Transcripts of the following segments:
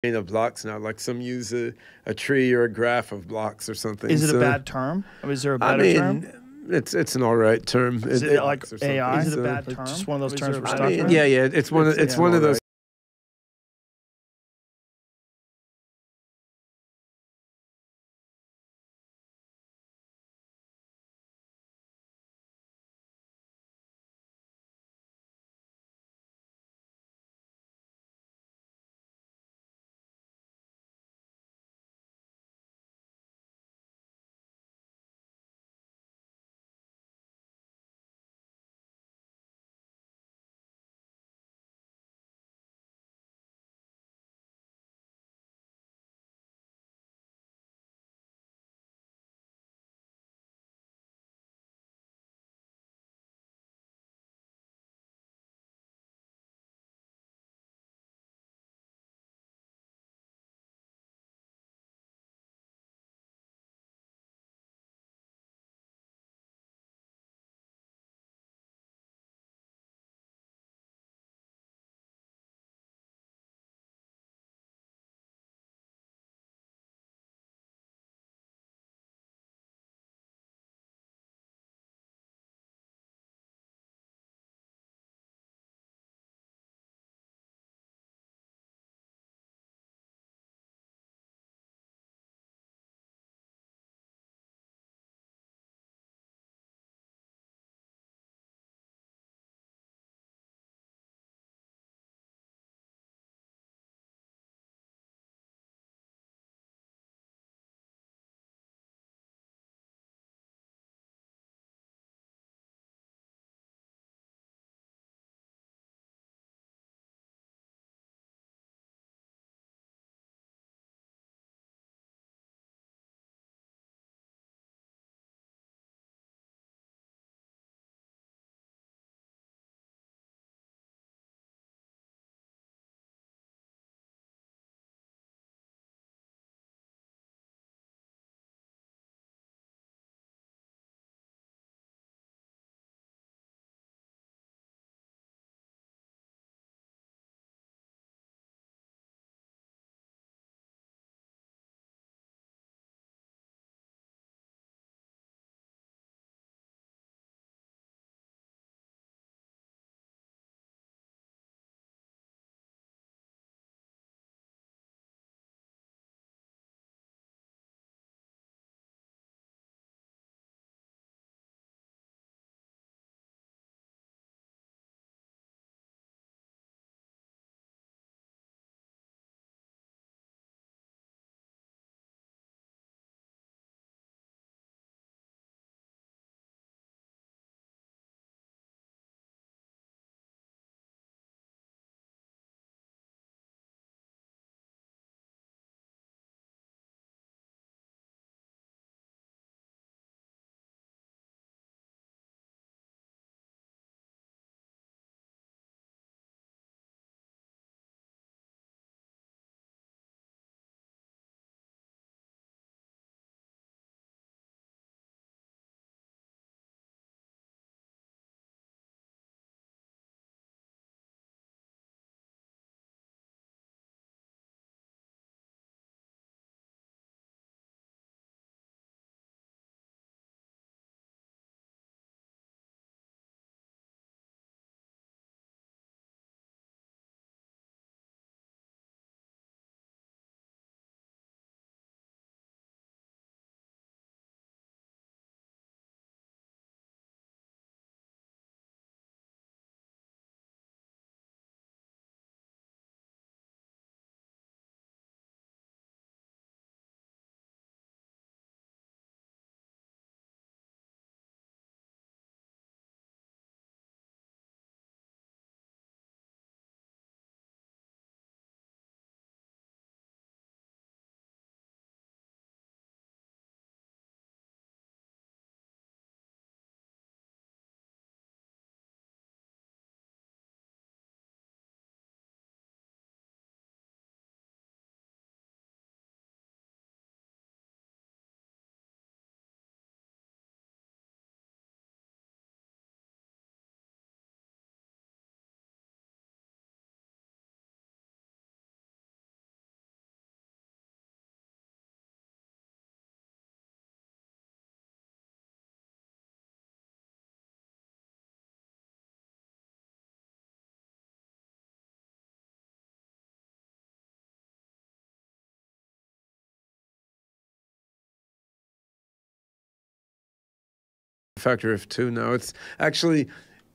of blocks now. Like some use a tree or a graph of blocks or something. Is it a So, bad term? Is there a I better term? mean, it's an all right term. Is it like or AI? something, Is it a so- bad term? Just one of those terms we're I stuck mean, with? yeah, it's one of It's one of all those factor of 2 now. It's actually,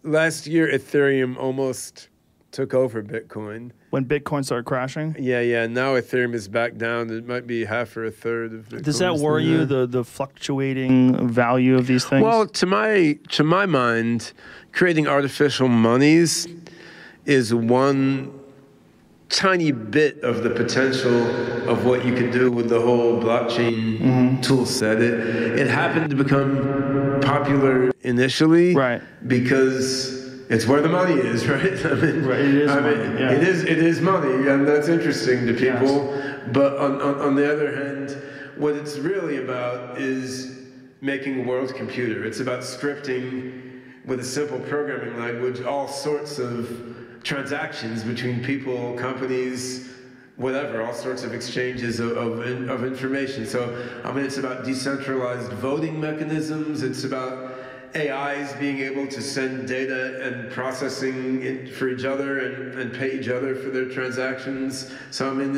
last year, Ethereum almost took over Bitcoin. When Bitcoin started crashing? Yeah. Now Ethereum is back down. It might be half or a third of Bitcoin. Does that worry you, the fluctuating value of these things? Well, to my mind, creating artificial monies is one tiny bit of the potential of what you can do with the whole blockchain tool set. It happened to become popular initially, right, because it's where the money is, right? I mean, right. It is money. Yeah. It is money, and that's interesting to people. Yes. But on the other hand, what it's really about is making a world computer. It's about scripting with a simple programming language all sorts of transactions between people, companies, whatever, all sorts of exchanges of information. So, I mean, it's about decentralized voting mechanisms. It's about AIs being able to send data and processing for each other and pay each other for their transactions. So, I mean,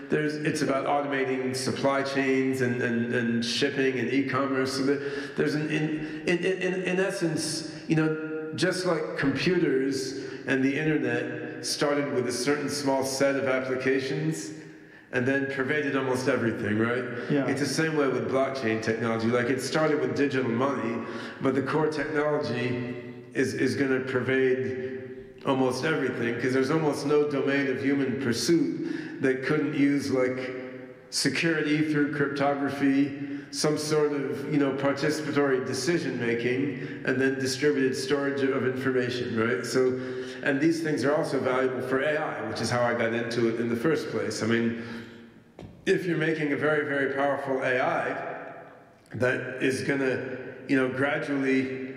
it's about automating supply chains and shipping and e-commerce. So there's in essence, you know, just like computers and the internet started with a certain small set of applications and then pervaded almost everything, right? Yeah. It's the same way with blockchain technology. Like, it started with digital money, but the core technology is going to pervade almost everything, because there's almost no domain of human pursuit that couldn't use, like, security through cryptography, some sort of, you know, participatory decision-making, and then distributed storage of information, right? So, and these things are also valuable for AI, which is how I got into it in the first place. I mean, if you're making a very, very powerful AI that is going to, you know, gradually,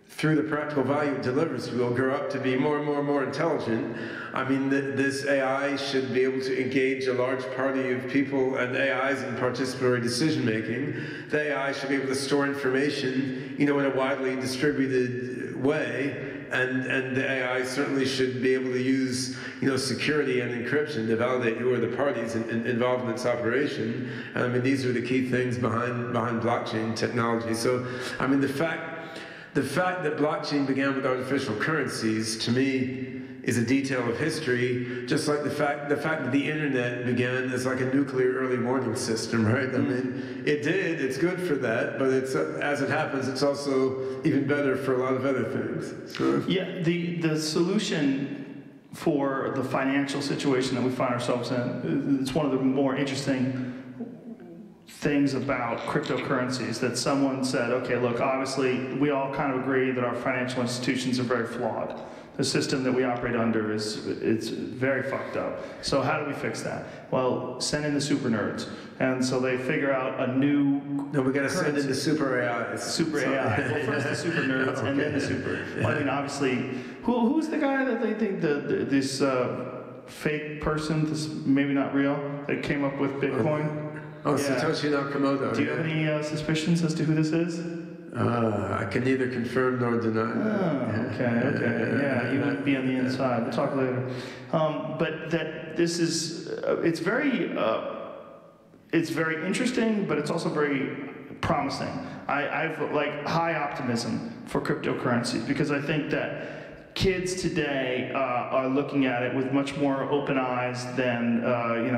through the practical value it delivers, will grow up to be more and more and more intelligent. I mean, this AI should be able to engage a large party of people and AIs in participatory decision-making. The AI should be able to store information, you know, in a widely distributed way. And the AI certainly should be able to use, you know, security and encryption to validate who are the parties involved in its operation. And I mean, these are the key things behind blockchain technology. So, I mean, the fact that blockchain began with artificial currencies, to me, is a detail of history, just like the fact that the internet began as like a nuclear early warning system, right? I mean, it's good for that, but it's as it happens, it's also even better for a lot of other things. So. Yeah, the solution for the financial situation that we find ourselves in, it's one of the more interesting things about cryptocurrencies, that someone said, okay, look, obviously we all kind of agree that our financial institutions are very flawed. The system that we operate under it's very fucked up. So how do we fix that? Well, send in the super nerds. And so they figure out a new... No, we got to send in the super AI. Super AI. Well, first the super nerds, and then the super... Well, I mean, obviously, who's the guy that they think this fake person, this maybe not real, that came up with Bitcoin? Oh, yeah. Satoshi Nakamoto. Do you have any suspicions as to who this is? I can neither confirm nor deny. Oh, okay. Yeah, you might be on the inside. We'll talk later. But that this is, it's very interesting, but it's also very promising. I've like high optimism for cryptocurrencies, because I think that kids today are looking at it with much more open eyes than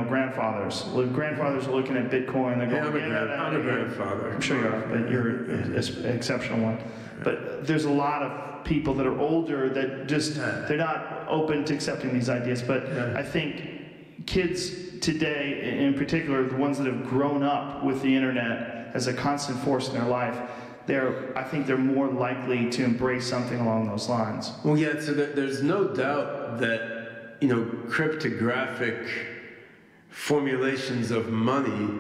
grandfathers. Well, grandfathers are looking at Bitcoin. They're going, I'm a grandfather. I'm sure you are, but you're an exceptional one. But there's a lot of people that are older that just they're not open to accepting these ideas. But I think kids today, in particular, the ones that have grown up with the internet as a constant force in their life, I think they're more likely to embrace something along those lines. Well, yeah, so there's no doubt that, you know, cryptographic formulations of money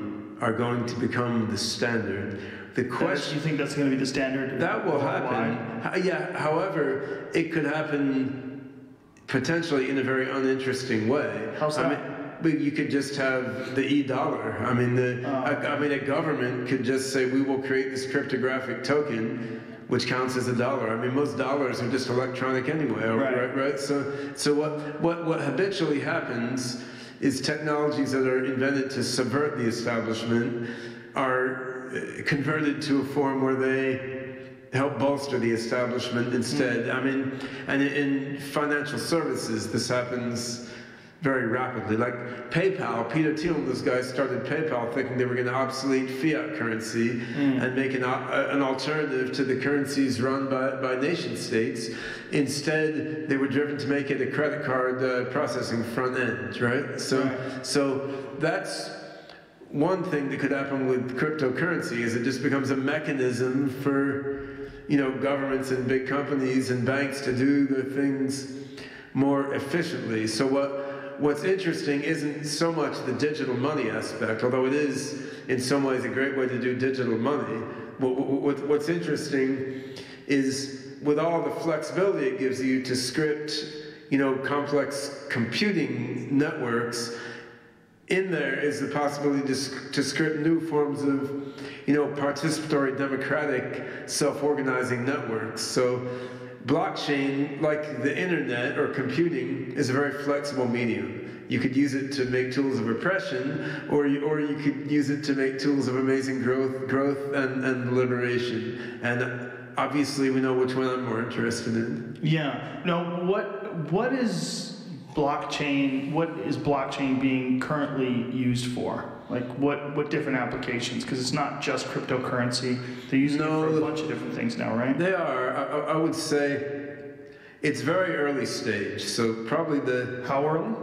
are going to become the standard. The question... You think that's going to be the standard? That will happen. Yeah, however, it could happen potentially in a very uninteresting way. How's that? But you could just have the e-dollar. I mean, a government could just say, we will create this cryptographic token, which counts as a dollar. I mean, most dollars are just electronic anyway, right? So what habitually happens is technologies that are invented to subvert the establishment are converted to a form where they help bolster the establishment instead. I mean, and in financial services, this happens very rapidly. Like PayPal, Peter Thiel and those guys started PayPal thinking they were going to obsolete fiat currency and make an alternative to the currencies run by nation states. Instead, they were driven to make it a credit card processing front end, right? So that's one thing that could happen with cryptocurrency, is it just becomes a mechanism for, you know, governments and big companies and banks to do their things more efficiently. So what's interesting isn't so much the digital money aspect, although it is in some ways a great way to do digital money. What's interesting is with all the flexibility it gives you to script, you know, complex computing networks, in there is the possibility to script new forms of, you know, participatory democratic self-organizing networks. So blockchain, like the internet or computing, is a very flexible medium. You could use it to make tools of oppression, or you could use it to make tools of amazing growth and liberation. And obviously we know which one I'm more interested in. Yeah. Now, what is blockchain? What is blockchain being currently used for? Like what different applications? Because it's not just cryptocurrency. They're using it for a bunch of different things now, right? They are. I would say it's very early stage. So probably How early?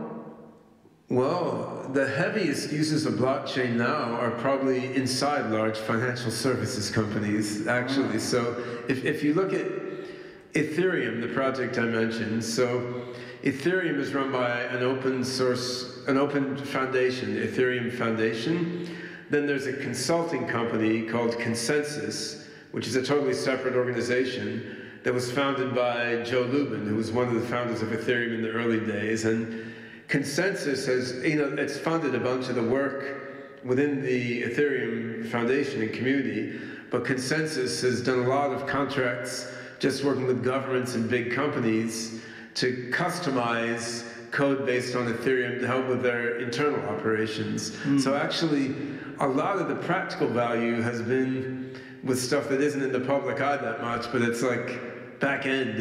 Well, the heaviest uses of blockchain now are probably inside large financial services companies, actually. So if you look at Ethereum, the project I mentioned, so Ethereum is run by an open foundation, the Ethereum Foundation. Then there's a consulting company called Consensus, which is a totally separate organization that was founded by Joe Rogan, who was one of the founders of Ethereum in the early days. And Consensus has, you know, it's funded a bunch of the work within the Ethereum Foundation and community, but Consensus has done a lot of contracts just working with governments and big companies to customize code based on Ethereum to help with their internal operations. So actually, a lot of the practical value has been with stuff that isn't in the public eye that much, but it's like back end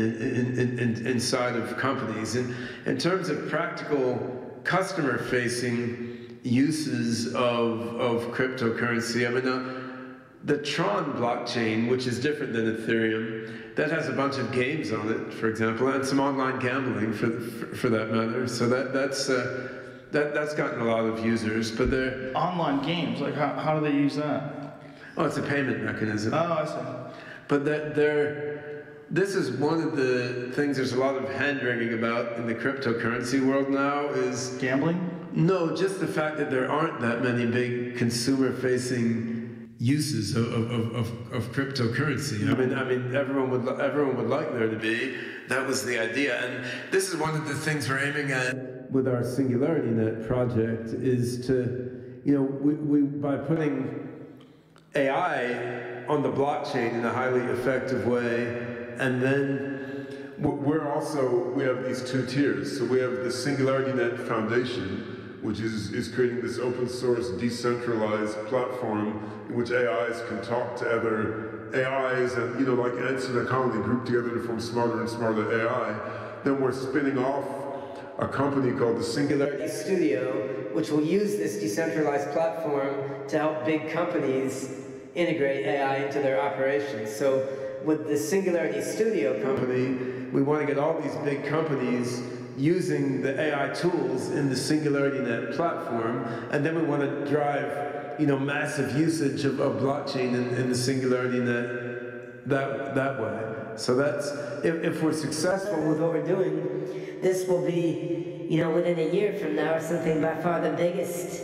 inside of companies. And in terms of practical customer-facing uses of cryptocurrency, I mean, the Tron blockchain, which is different than Ethereum, that has a bunch of games on it, for example, and some online gambling for that matter. So that's gotten a lot of users. But they're online games. Like how do they use that? Oh, it's a payment mechanism. Oh, I see. But this is one of the things there's a lot of hand-wringing about in the cryptocurrency world now is... Gambling? No, just the fact that there aren't that many big consumer-facing uses of cryptocurrency. I mean, everyone would like there to be. That was the idea. And this is one of the things we're aiming at with our SingularityNet project, is to, you know, we by putting AI on the blockchain in a highly effective way. And then we have these two tiers. So we have the SingularityNet Foundation, which is creating this open source decentralized platform in which AIs can talk to other AIs and, you know, like ants in a colony grouped together to form smarter and smarter AI. Then we're spinning off a company called the Singularity Studio, which will use this decentralized platform to help big companies integrate AI into their operations. So with the Singularity Studio company, we want to get all these big companies using the AI tools in the SingularityNet platform, and then we want to drive, you know, massive usage of blockchain in the SingularityNet that way. So that's, if we're successful with what we're doing, this will be, you know, within a year from now or something, by far the biggest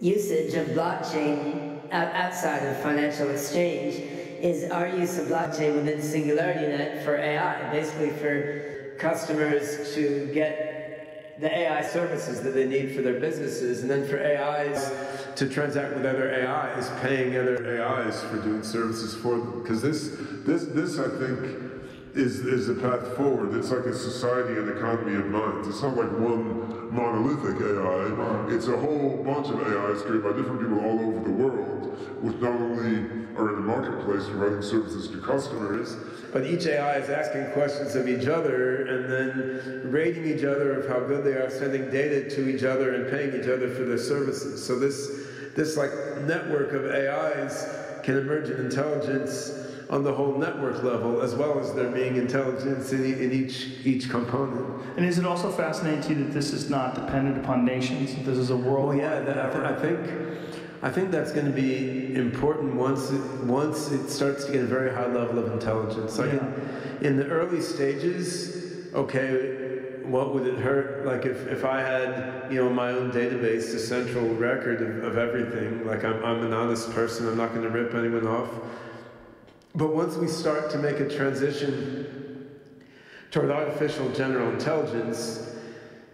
usage of blockchain outside of financial exchange is our use of blockchain within SingularityNet for AI, basically for customers to get the AI services that they need for their businesses, and then for AIs to transact with other AIs, paying other AIs for doing services for them. Because this I think, is a path forward. It's like a society and economy of minds. It's not like one monolithic AI. It's a whole bunch of AIs created by different people all over the world, which not only are in the marketplace providing services to customers, but each AI is asking questions of each other and then rating each other of how good they are, sending data to each other and paying each other for their services. So this like network of AIs can emerge in intelligence on the whole network level, as well as there being intelligence in each component. And is it also fascinating to you that this is not dependent upon nations? This is a world. Well, yeah, I think that's going to be important once it starts to get a very high level of intelligence. Like in the early stages, okay, what would it hurt? Like if I had, my own database, a central record of everything. Like I'm an honest person, I'm not going to rip anyone off. But once we start to make a transition toward artificial general intelligence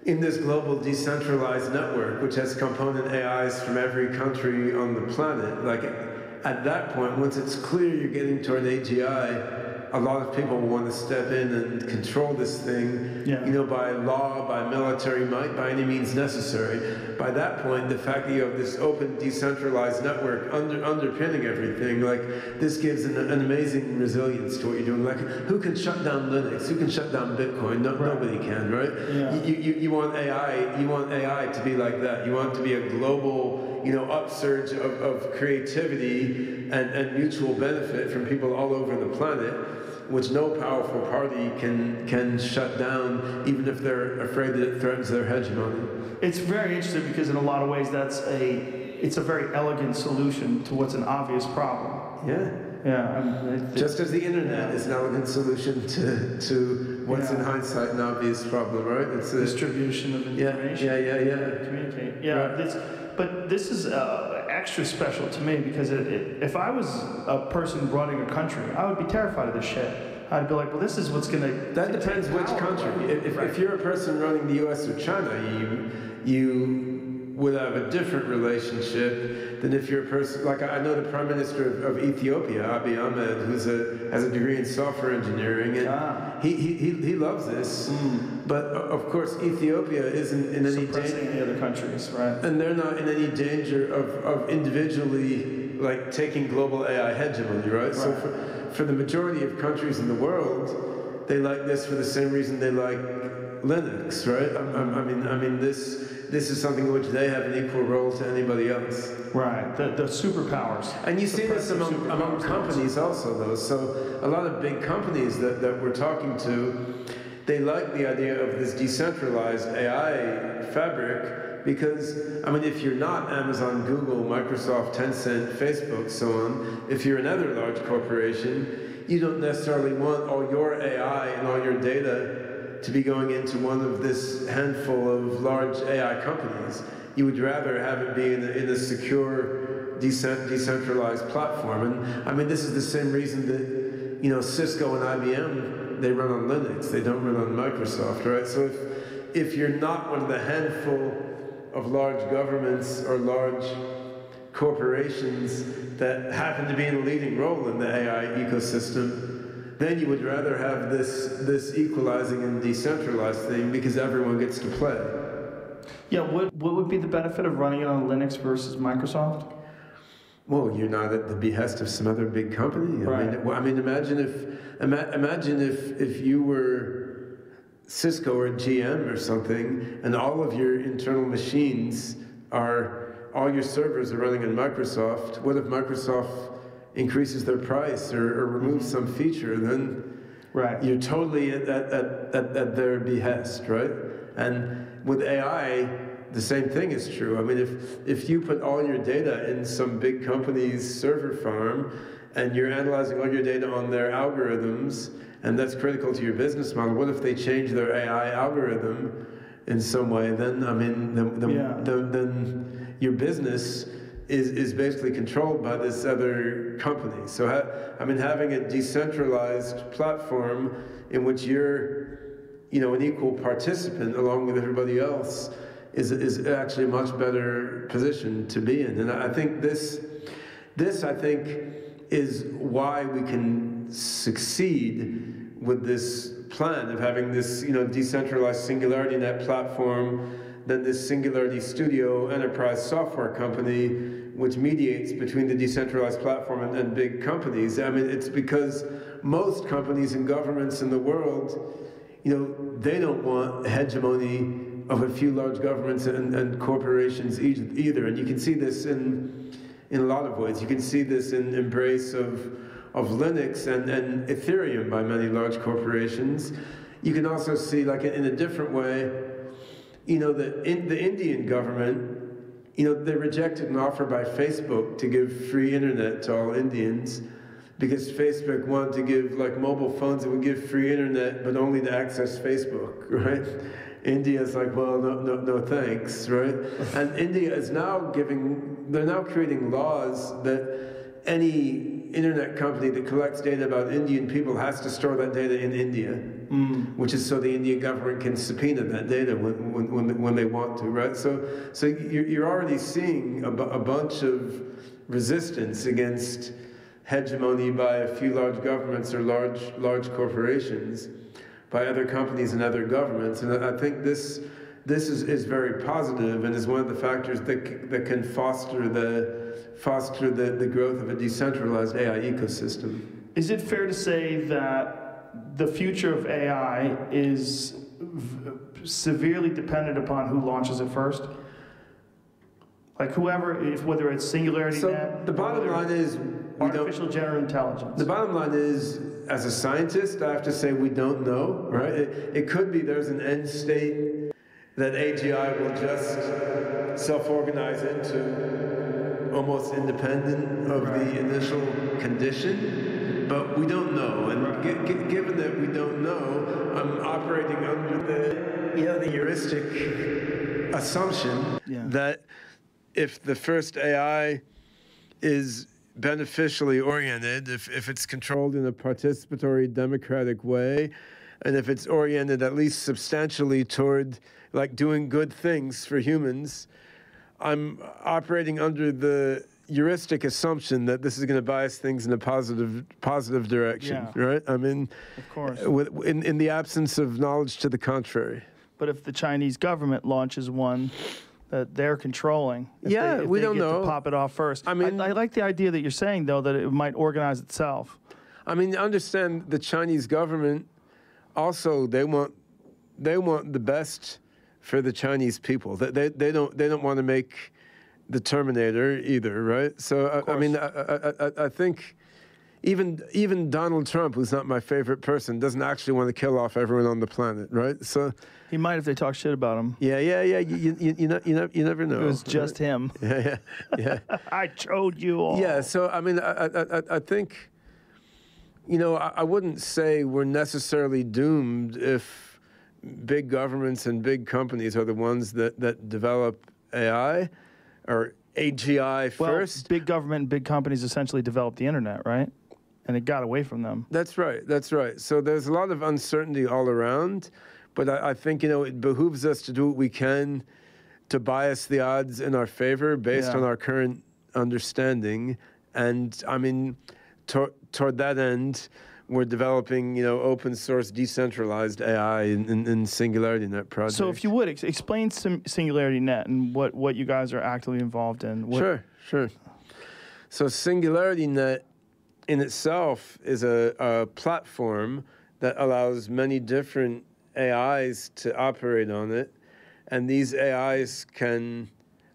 in this global decentralized network, which has component AIs from every country on the planet, like at that point, once it's clear you're getting toward AGI, a lot of people will want to step in and control this thing, by law, by military might, by any means necessary. By that point, the fact that you have this open, decentralized network underpinning everything, like this gives an amazing resilience to what you're doing. Like, who can shut down Linux? Who can shut down Bitcoin? Nobody can, right? Yeah. You want AI to be like that. You want it to be a global, upsurge of creativity and mutual benefit from people all over the planet, which no powerful party can shut down, even if they're afraid that it threatens their hegemony. It's very interesting because in a lot of ways it's a very elegant solution to what's an obvious problem. Yeah. Yeah. Just as the internet is an elegant solution to what's in hindsight an obvious problem, right? It's a distribution of information. Yeah. Communicate. Yeah. Right. But this is extra special to me because if I was a person running a country, I would be terrified of this shit. I'd be like, well, this is what's going to... That depends which country. If you're a person running the US or China, you would have a different relationship than if you're a person... Like, I know the Prime Minister of Ethiopia, Abiy Ahmed, has a degree in software engineering, and he loves this. But, of course, Ethiopia isn't in any danger... any other countries, right? And they're not in any danger of individually, like, taking global AI hegemony, right? So for the majority of countries in the world, they like this for the same reason they like Linux, right? I mean, this is something in which they have an equal role to anybody else. Right, the superpowers. And you see this among companies also, though. So a lot of big companies that we're talking to, they like the idea of this decentralized AI fabric because, if you're not Amazon, Google, Microsoft, Tencent, Facebook, so on, if you're another large corporation, you don't necessarily want all your AI and all your data to be going into one of this handful of large AI companies. You would rather have it be in a secure, decentralized platform. And this is the same reason that, Cisco and IBM, they run on Linux. They don't run on Microsoft, right? So if you're not one of the handful of large governments or large corporations that happen to be in a leading role in the AI ecosystem, then you would rather have this equalizing and decentralized thing because everyone gets to play. Yeah, what would be the benefit of running it on Linux versus Microsoft? Well, you're not at the behest of some other big company. Right. Imagine if you were Cisco or GM or something, and all of your internal machines all your servers are running on Microsoft. What if Microsoft increases their price or removes some feature? Then you're totally at their behest, right? And with AI, the same thing is true. If you put all your data in some big company's server farm and you're analyzing all your data on their algorithms, and that's critical to your business model, what if they change their AI algorithm in some way? Then, then your business is basically controlled by this other company. So, having a decentralized platform in which you're, an equal participant along with everybody else is actually a much better position to be in. And I think this is why we can succeed with this plan of having this, decentralized Singularity Net platform, then this Singularity Studio enterprise software company, which mediates between the decentralized platform and big companies. I mean, it's because most companies and governments in the world, they don't want hegemony of a few large governments and corporations either. And you can see this in a lot of ways. You can see this in embrace of Linux and Ethereum by many large corporations. You can also see, like in a different way, the Indian government, they rejected an offer by Facebook to give free internet to all Indians because Facebook wanted to give like mobile phones that would give free internet, but only to access Facebook, right? India's like, well, no thanks, right? And India is now they're now creating laws that any internet company that collects data about Indian people has to store that data in India, which is so the Indian government can subpoena that data when they want to, right? So you're already seeing a bunch of resistance against hegemony by a few large governments or large corporations, by other companies and other governments, and I think this is very positive and is one of the factors that can foster the growth of a decentralized AI ecosystem. Is it fair to say that the future of AI is severely dependent upon who launches it first? Like whether it's Singularity Net, the bottom line is artificial general intelligence. The bottom line is, as a scientist, I have to say we don't know, right? It could be there's an end state that AGI will just self-organize into, almost independent of the initial condition, but we don't know. And given that we don't know, I'm operating under the heuristic assumption that if the first AI is beneficially oriented, if it's controlled in a participatory democratic way, and if it's oriented at least substantially toward like doing good things for humans, I'm operating under the heuristic assumption that this is going to bias things in a positive direction, right? I mean, of course, in the absence of knowledge to the contrary. But if the Chinese government launches one that they're controlling, we don't know. To pop it off first. I mean, I like the idea that you're saying, though, that it might organize itself. I mean, understand the Chinese government also, they want the best for the Chinese people. They don't want to make the Terminator either, right? So I mean, I think even Donald Trump, who's not my favorite person, doesn't actually want to kill off everyone on the planet, right? So he might if they talk shit about him. Yeah. You never know. It was just him. Yeah. I showed you all. Yeah. So I mean, I think, I wouldn't say we're necessarily doomed if big governments and big companies are the ones that develop AI or AGI first. Big government and big companies essentially developed the internet, right? And it got away from them. That's right. So there's a lot of uncertainty all around, but I think, it behooves us to do what we can to bias the odds in our favor based on our current understanding. And I mean, toward that end, we're developing, open source, decentralized AI in Singularity Net projects. So if you would, explain Singularity Net and what you guys are actively involved in. Sure. So Singularity Net in itself is a platform that allows many different AIs to operate on it. And these AIs can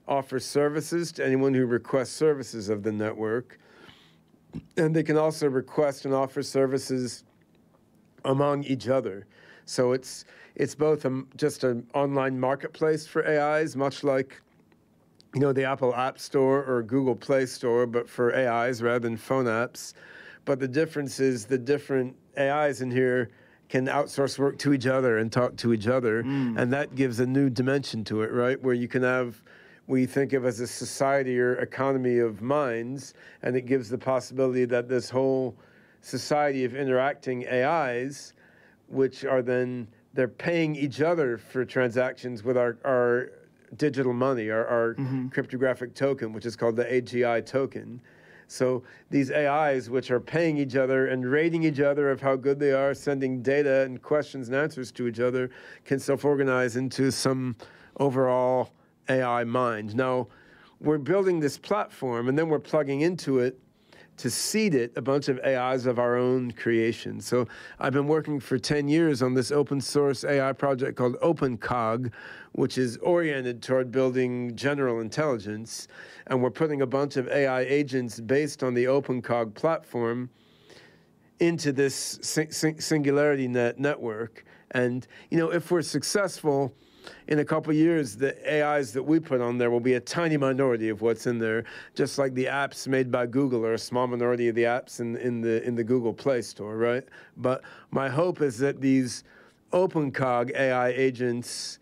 offer services to anyone who requests services of the network. And they can also request and offer services among each other. So it's both just an online marketplace for AIs, much like the Apple App Store or Google Play Store, but for AIs rather than phone apps. But the difference is the different AIs in here can outsource work to each other and talk to each other, and that gives a new dimension to it, right? Where you can have we think of as a society or economy of minds, and it gives the possibility that this whole society of interacting AIs, which are then, they're paying each other for transactions with our digital money, our cryptographic token, which is called the AGI token. So these AIs, which are paying each other and rating each other of how good they are, sending data and questions and answers to each other, can self-organize into some overall AI mind. Now, we're building this platform, and then we're plugging into it to seed it a bunch of AIs of our own creation. So I've been working for 10 years on this open source AI project called OpenCog, which is oriented toward building general intelligence. And we're putting a bunch of AI agents based on the OpenCog platform into this Singularity Net network. And, you know, if we're successful, in a couple of years, the AIs that we put on there will be a tiny minority of what's in there, just like the apps made by Google are a small minority of the apps in the Google Play Store, right? But my hope is that these OpenCog AI agents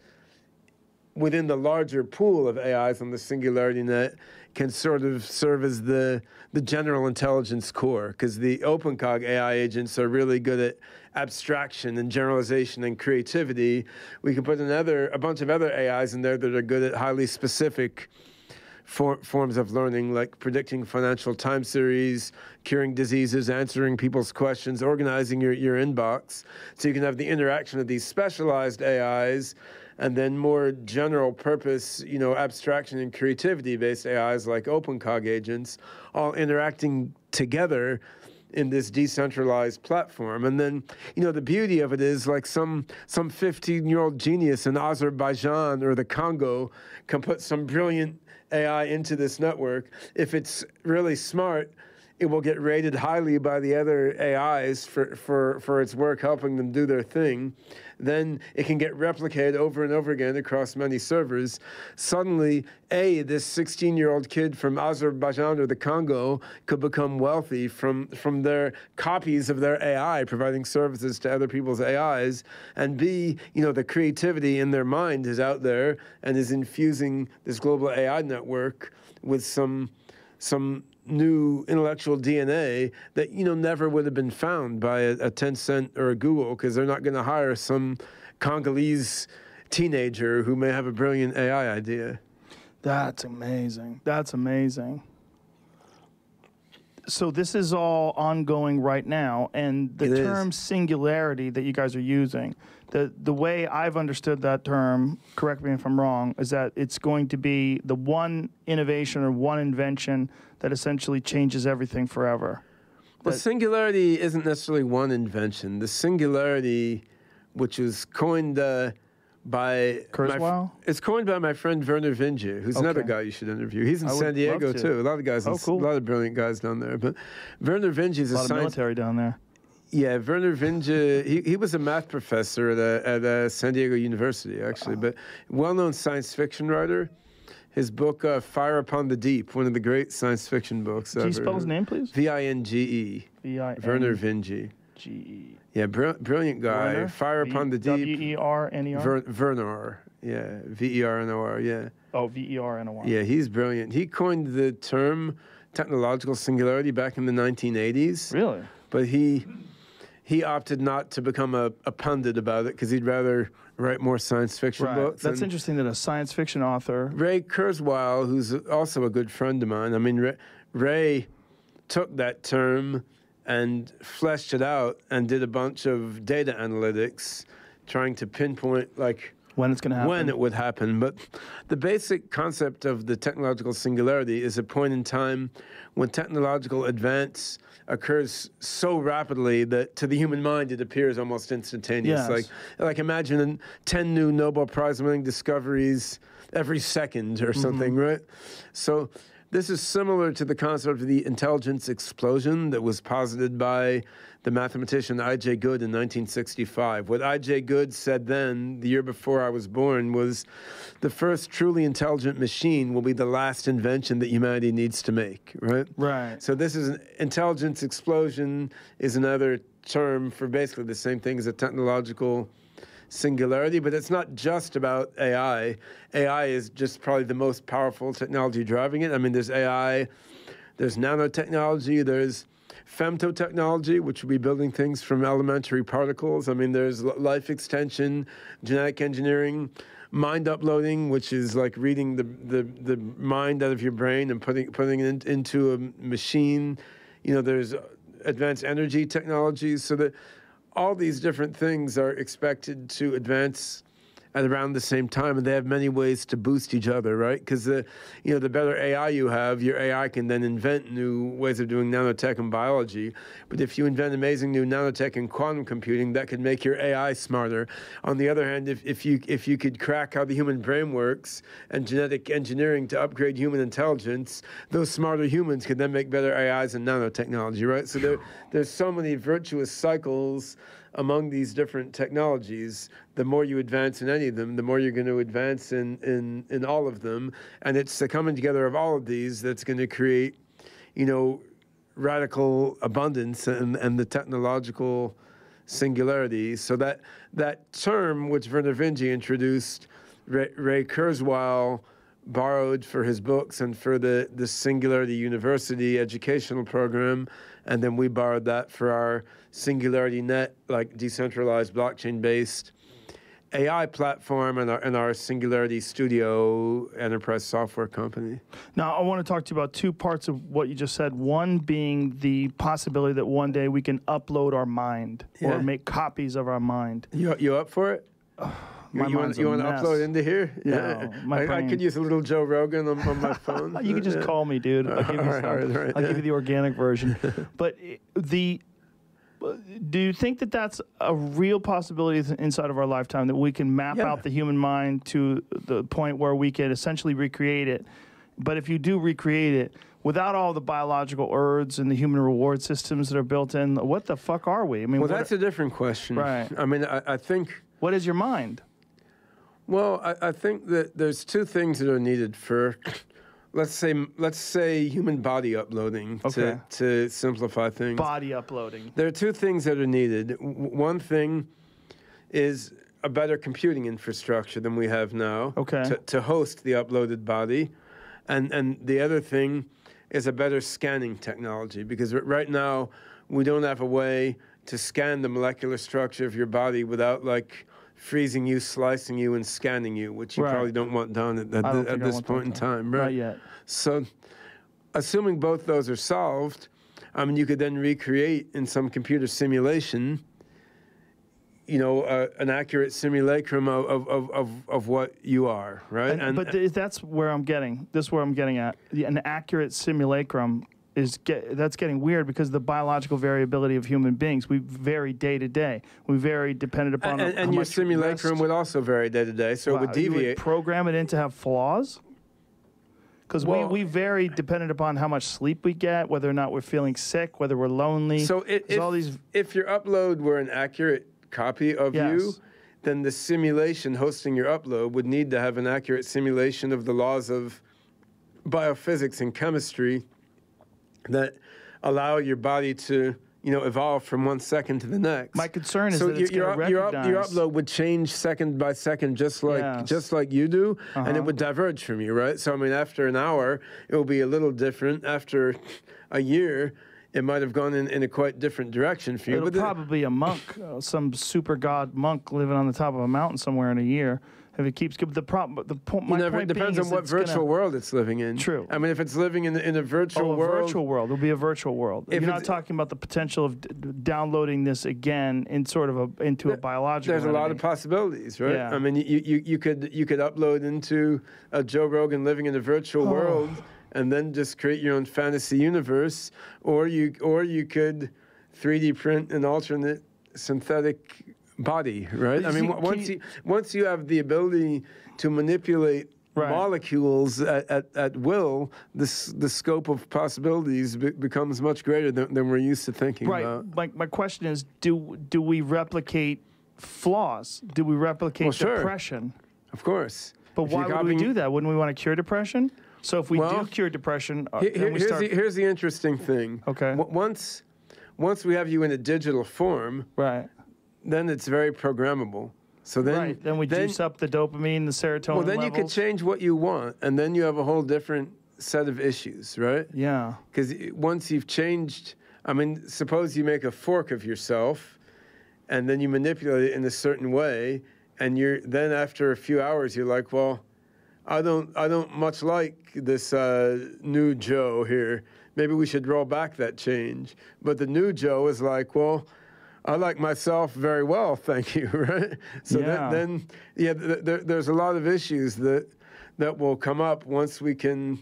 within the larger pool of AIs on the Singularity Net can sort of serve as the general intelligence core, because the OpenCog AI agents are really good at abstraction and generalization and creativity. We can put a bunch of other AIs in there that are good at highly specific forms of learning, like predicting financial time series, curing diseases, answering people's questions, organizing your inbox. So you can have the interaction of these specialized AIs and then more general purpose, you know, abstraction and creativity-based AIs like OpenCog agents, all interacting together in this decentralized platform. And then, you know, the beauty of it is like some 15-year-old genius in Azerbaijan or the Congo can put some brilliant AI into this network. If it's really smart, it will get rated highly by the other AIs for its work helping them do their thing. Then it can get replicated over and over again across many servers. Suddenly, this 16-year-old kid from Azerbaijan or the Congo could become wealthy from their copies of their AI, providing services to other people's AIs. And B, you know, the creativity in their mind is out there and is infusing this global AI network with some new intellectual DNA that, you know, never would have been found by a Tencent or a Google, because they're not going to hire some Congolese teenager who may have a brilliant AI idea. That's amazing. That's amazing. So this is all ongoing right now, and the term singularity that you guys are using, the way I've understood that term, correct me if I'm wrong, is that it's going to be the one innovation or one invention that essentially changes everything forever. Well, singularity isn't necessarily one invention. The singularity, which was coined by Goertzel? It's coined by my friend Werner Vinge, who's another guy you should interview. He's in San Diego too. A lot of guys, cool. A lot of brilliant guys down there. But Werner Vinge is a lot of military down there. Yeah, Werner Vinge, he was a math professor at San Diego University, actually, but well-known science fiction writer. His book, Fire Upon the Deep, one of the great science fiction books. Can you spell his name, please? V-I-N-G-E. Werner Vinge. G-E. Yeah, brilliant guy. Werner? Fire Upon the Deep. W-E-R-N-E-R? Werner, yeah. V-E-R-N-O-R, yeah. Oh, V-E-R-N-O-R. Yeah, he's brilliant. He coined the term technological singularity back in the 1980s. Really? But he opted not to become a pundit about it because he'd rather write more science fiction books. That's interesting that a science fiction author... Ray Kurzweil, who's also a good friend of mine, I mean, Ray took that term and fleshed it out and did a bunch of data analytics trying to pinpoint, like, when it's going to happen. When it would happen. But the basic concept of the technological singularity is a point in time when technological advance occurs so rapidly that to the human mind it appears almost instantaneous. Yes. Like imagine 10 new Nobel Prize winning discoveries every second or something, right? So this is similar to the concept of the intelligence explosion that was posited by the mathematician I.J. Good in 1965. What I.J. Good said then, the year before I was born, was the first truly intelligent machine will be the last invention that humanity needs to make, right? Right. So this is an intelligence explosion is another term for basically the same thing as a technological singularity, but it's not just about AI. AI is just probably the most powerful technology driving it. I mean, there's AI, there's nanotechnology, there's femtotechnology, which will be building things from elementary particles. I mean, there's life extension, genetic engineering, mind uploading, which is like reading the mind out of your brain and putting it into a machine. You know, there's advanced energy technologies, so that all these different things are expected to advance at around the same time, and they have many ways to boost each other, right? Because the better AI you have, your AI can then invent new ways of doing nanotech and biology. But if you invent amazing new nanotech and quantum computing, that could make your AI smarter. On the other hand, if you could crack how the human brain works and genetic engineering to upgrade human intelligence, those smarter humans could then make better AIs and nanotechnology, right? So there's so many virtuous cycles among these different technologies. The more you advance in any of them, the more you're going to advance in all of them. And it's the coming together of all of these that's going to create, radical abundance and the technological singularity. So that term, which Werner Vinge introduced, Ray Kurzweil borrowed for his books and for the Singularity University educational program, and then we borrowed that for our Singularity Net, like decentralized blockchain-based AI platform, and our Singularity Studio enterprise software company. Now, I want to talk to you about two parts of what you just said. One being the possibility that one day we can upload our mind or make copies of our mind. You up for it? My you want to upload into here? No, I could use a little Joe Rogan on my phone. You can just call me, dude. I'll give you some. I'll give you the organic version. But do you think that that's a real possibility inside of our lifetime, that we can map out the human mind to the point where we can essentially recreate it? But if you do recreate it, without all the biological urges and the human reward systems that are built in, what the fuck are we? I mean, well, that's a different question. Right. I mean, I think... What is your mind? Well, I think that there's two things that are needed for... Let's say human body uploading, to simplify things. Body uploading. There are two things that are needed. One thing is a better computing infrastructure than we have now to host the uploaded body. And the other thing is a better scanning technology, because right now we don't have a way to scan the molecular structure of your body without freezing you, slicing you, and scanning you, which you probably don't want done at this point in time. Right? Not yet. So, assuming both those are solved, you could then recreate in some computer simulation, an accurate simulacrum of what you are, right? But that's where I'm getting. This is where I'm getting at. An accurate simulacrum that's getting weird, because the biological variability of human beings, we vary day to day. We vary dependent upon and your simulacrum would also vary day to day, so it would deviate. You would program it in to have flaws? Because we vary dependent upon how much sleep we get, whether or not we're feeling sick, whether we're lonely. So if your upload were an accurate copy of you, then the simulation hosting your upload would need to have an accurate simulation of the laws of biophysics and chemistry that allow your body to, evolve from 1 second to the next. My concern is that it's going to recognize... your upload would change second by second, just like you do, and it would diverge from you, right? So, after an hour, it will be a little different. After a year, it might have gone in a quite different direction for you. It'll probably a monk, some super god monk living on the top of a mountain somewhere in a year. If it keeps the point it depends on what virtual world it's living in. True. If it's living in a virtual world, it'll be a virtual world. You're not talking about the potential of downloading this again into a biological. There's a lot of possibilities, right? Yeah. You could upload into a Joe Rogan living in a virtual world, and then just create your own fantasy universe, or you could 3D print an alternate synthetic body, right? Once you have the ability to manipulate molecules at will, the scope of possibilities becomes much greater than we're used to thinking about. My question is, do we replicate flaws? Do we replicate depression? Of course. But why would we do that? Wouldn't we want to cure depression? So if we do cure depression, here's the interesting thing. Okay. Once we have you in a digital form, then it's very programmable. So then we juice up the dopamine, the serotonin Well, then levels. you could change what you want, and then you have a whole different set of issues, right? Yeah. Because once you've changed, suppose you make a fork of yourself, and then you manipulate it in a certain way, and then after a few hours, you're like, well, I don't much like this new Joe here. Maybe we should roll back that change. But the new Joe is like, well, I like myself very well, thank you, right? So there's a lot of issues that will come up once we can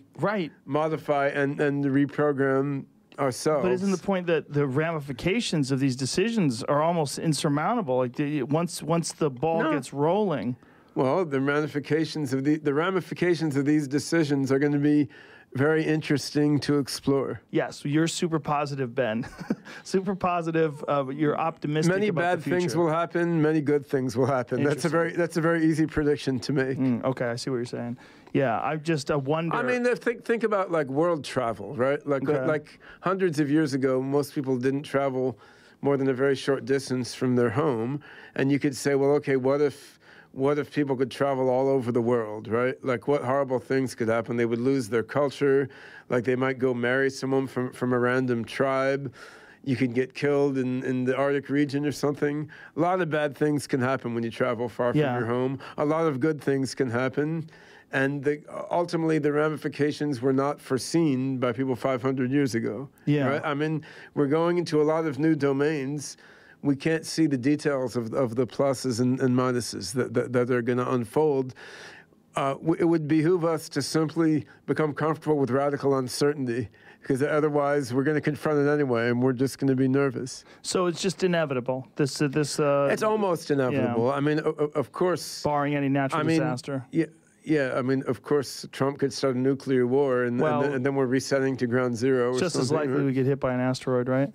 modify and reprogram ourselves. But isn't the point that the ramifications of these decisions are almost insurmountable? Like once the ball gets rolling. Well, the ramifications of these decisions are going to be very interesting to explore. Yes, you're super positive, Ben. Super positive. You're optimistic. Many about bad the future. things will happen. Many good things will happen. That's a very easy prediction to make. Okay, I see what you're saying. Yeah, I just wonder. I mean, think about like world travel, right? Like hundreds of years ago, most people didn't travel more than a very short distance from their home, and you could say, well, okay, what if people could travel all over the world, right? Like, what horrible things could happen? They would lose their culture. Like, they might go marry someone from a random tribe. You could get killed in the Arctic region or something. A lot of bad things can happen when you travel far from your home. A lot of good things can happen. And ultimately, the ramifications were not foreseen by people 500 years ago. Yeah. Right? I mean, we're going into a lot of new domains. We can't see the details of the pluses and minuses that are going to unfold. It would behoove us to simply become comfortable with radical uncertainty, because otherwise we're going to confront it anyway, and we're just going to be nervous. So it's just inevitable. It's almost inevitable. Yeah. I mean, of course, barring any natural disaster. Yeah, I mean, of course, Trump could start a nuclear war, and then we're resetting to ground zero. It's just as likely we get hit by an asteroid, right?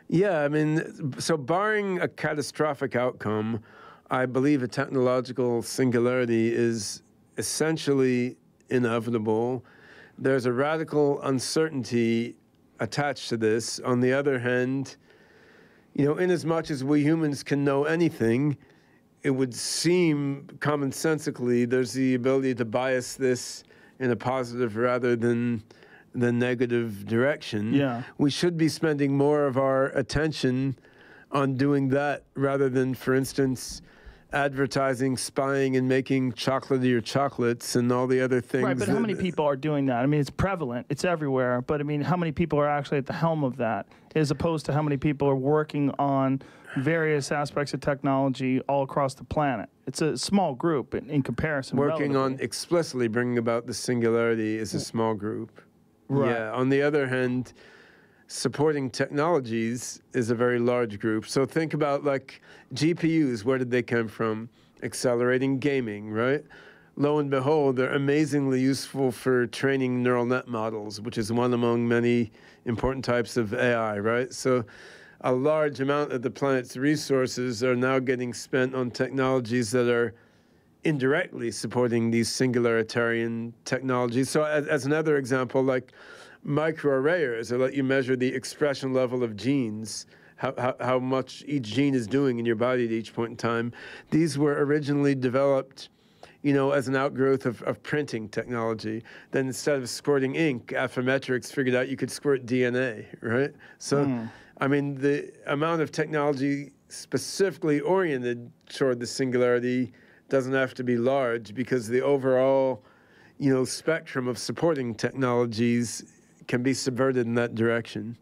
Yeah, I mean, so barring a catastrophic outcome, I believe a technological singularity is essentially inevitable. There's a radical uncertainty attached to this. On the other hand, in as much as we humans can know anything, it would seem commonsensically there's the ability to bias this in a positive rather than the negative direction. Yeah. We should be spending more of our attention on doing that rather than, for instance, advertising, spying, and making chocolatier chocolates and all the other things. Right, but how many people are doing that? I mean, it's prevalent, it's everywhere, but I mean, how many people are actually at the helm of that, as opposed to how many people are working on various aspects of technology all across the planet? It's a small group in comparison. Working on explicitly bringing about the singularity is a small group. Right. Yeah. On the other hand, supporting technologies is a very large group. So think about like GPUs. Where did they come from? Accelerating gaming, right? Lo and behold, they're amazingly useful for training neural net models, which is one among many important types of AI, right? So a large amount of the planet's resources are now getting spent on technologies that are indirectly supporting these singularitarian technologies. So as another example, like microarrayers that let you measure the expression level of genes, how much each gene is doing in your body at each point in time. These were originally developed, as an outgrowth of printing technology. Then instead of squirting ink, Affymetrix figured out you could squirt DNA, right? So, I mean, the amount of technology specifically oriented toward the singularity doesn't have to be large, because the overall, spectrum of supporting technologies can be subverted in that direction.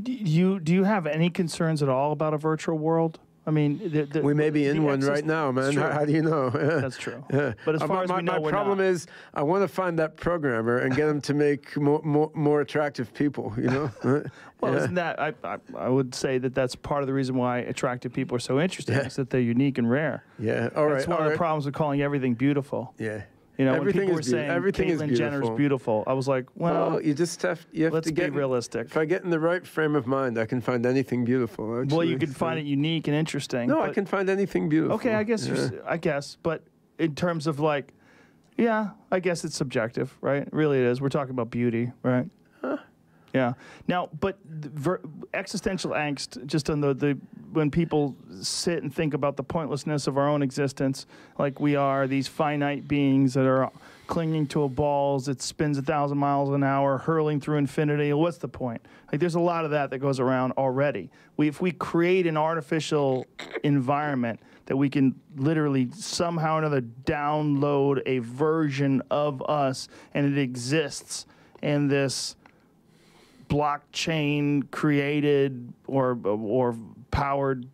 Do you have any concerns at all about a virtual world? I mean, we may be in one right now, man. How do you know? Yeah. That's true. Yeah. But as far as we know, my problem is I want to find that programmer and get him to make more attractive people. Well, isn't that I would say that's part of the reason why attractive people are so interesting, is that they're unique and rare. Yeah. All right. That's one of the problems with calling everything beautiful. Yeah. When people were saying Caitlyn Jenner's beautiful, I was like, well, you have to get realistic. If I get in the right frame of mind, I can find anything beautiful. Actually. Well, you can find it unique and interesting. No, I can find anything beautiful. Okay, I guess, but in terms of I guess it's subjective, right? Really, it is. We're talking about beauty, right? Yeah. Now, but existential angst, just on when people sit and think about the pointlessness of our own existence, like we are these finite beings that are clinging to a ball that spins 1,000 miles an hour, hurling through infinity. What's the point? Like, there's a lot of that goes around already. If we create an artificial environment that we can literally somehow or another download a version of us, and it exists in this blockchain created or powered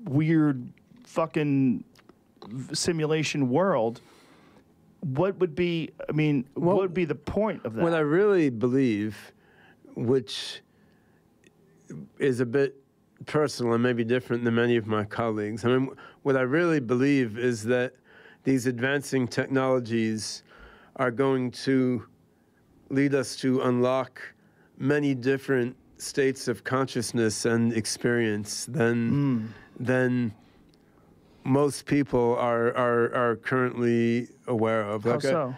weird fucking simulation world, what would be, I mean, what would be the point of that? What I really believe, which is a bit personal and maybe different than many of my colleagues, I mean, what I really believe is that these advancing technologies are going to lead us to unlock many different states of consciousness and experience than most people are currently aware of. How so?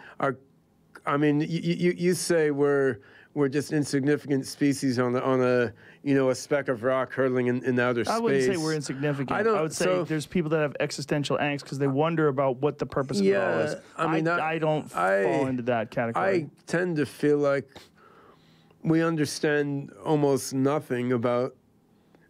I mean, you say we're just insignificant species on a a speck of rock hurtling in outer space. I wouldn't say we're insignificant. I would say there's people that have existential angst because they wonder about what the purpose of it all is. I mean, I don't fall into that category. I tend to feel like we understand almost nothing about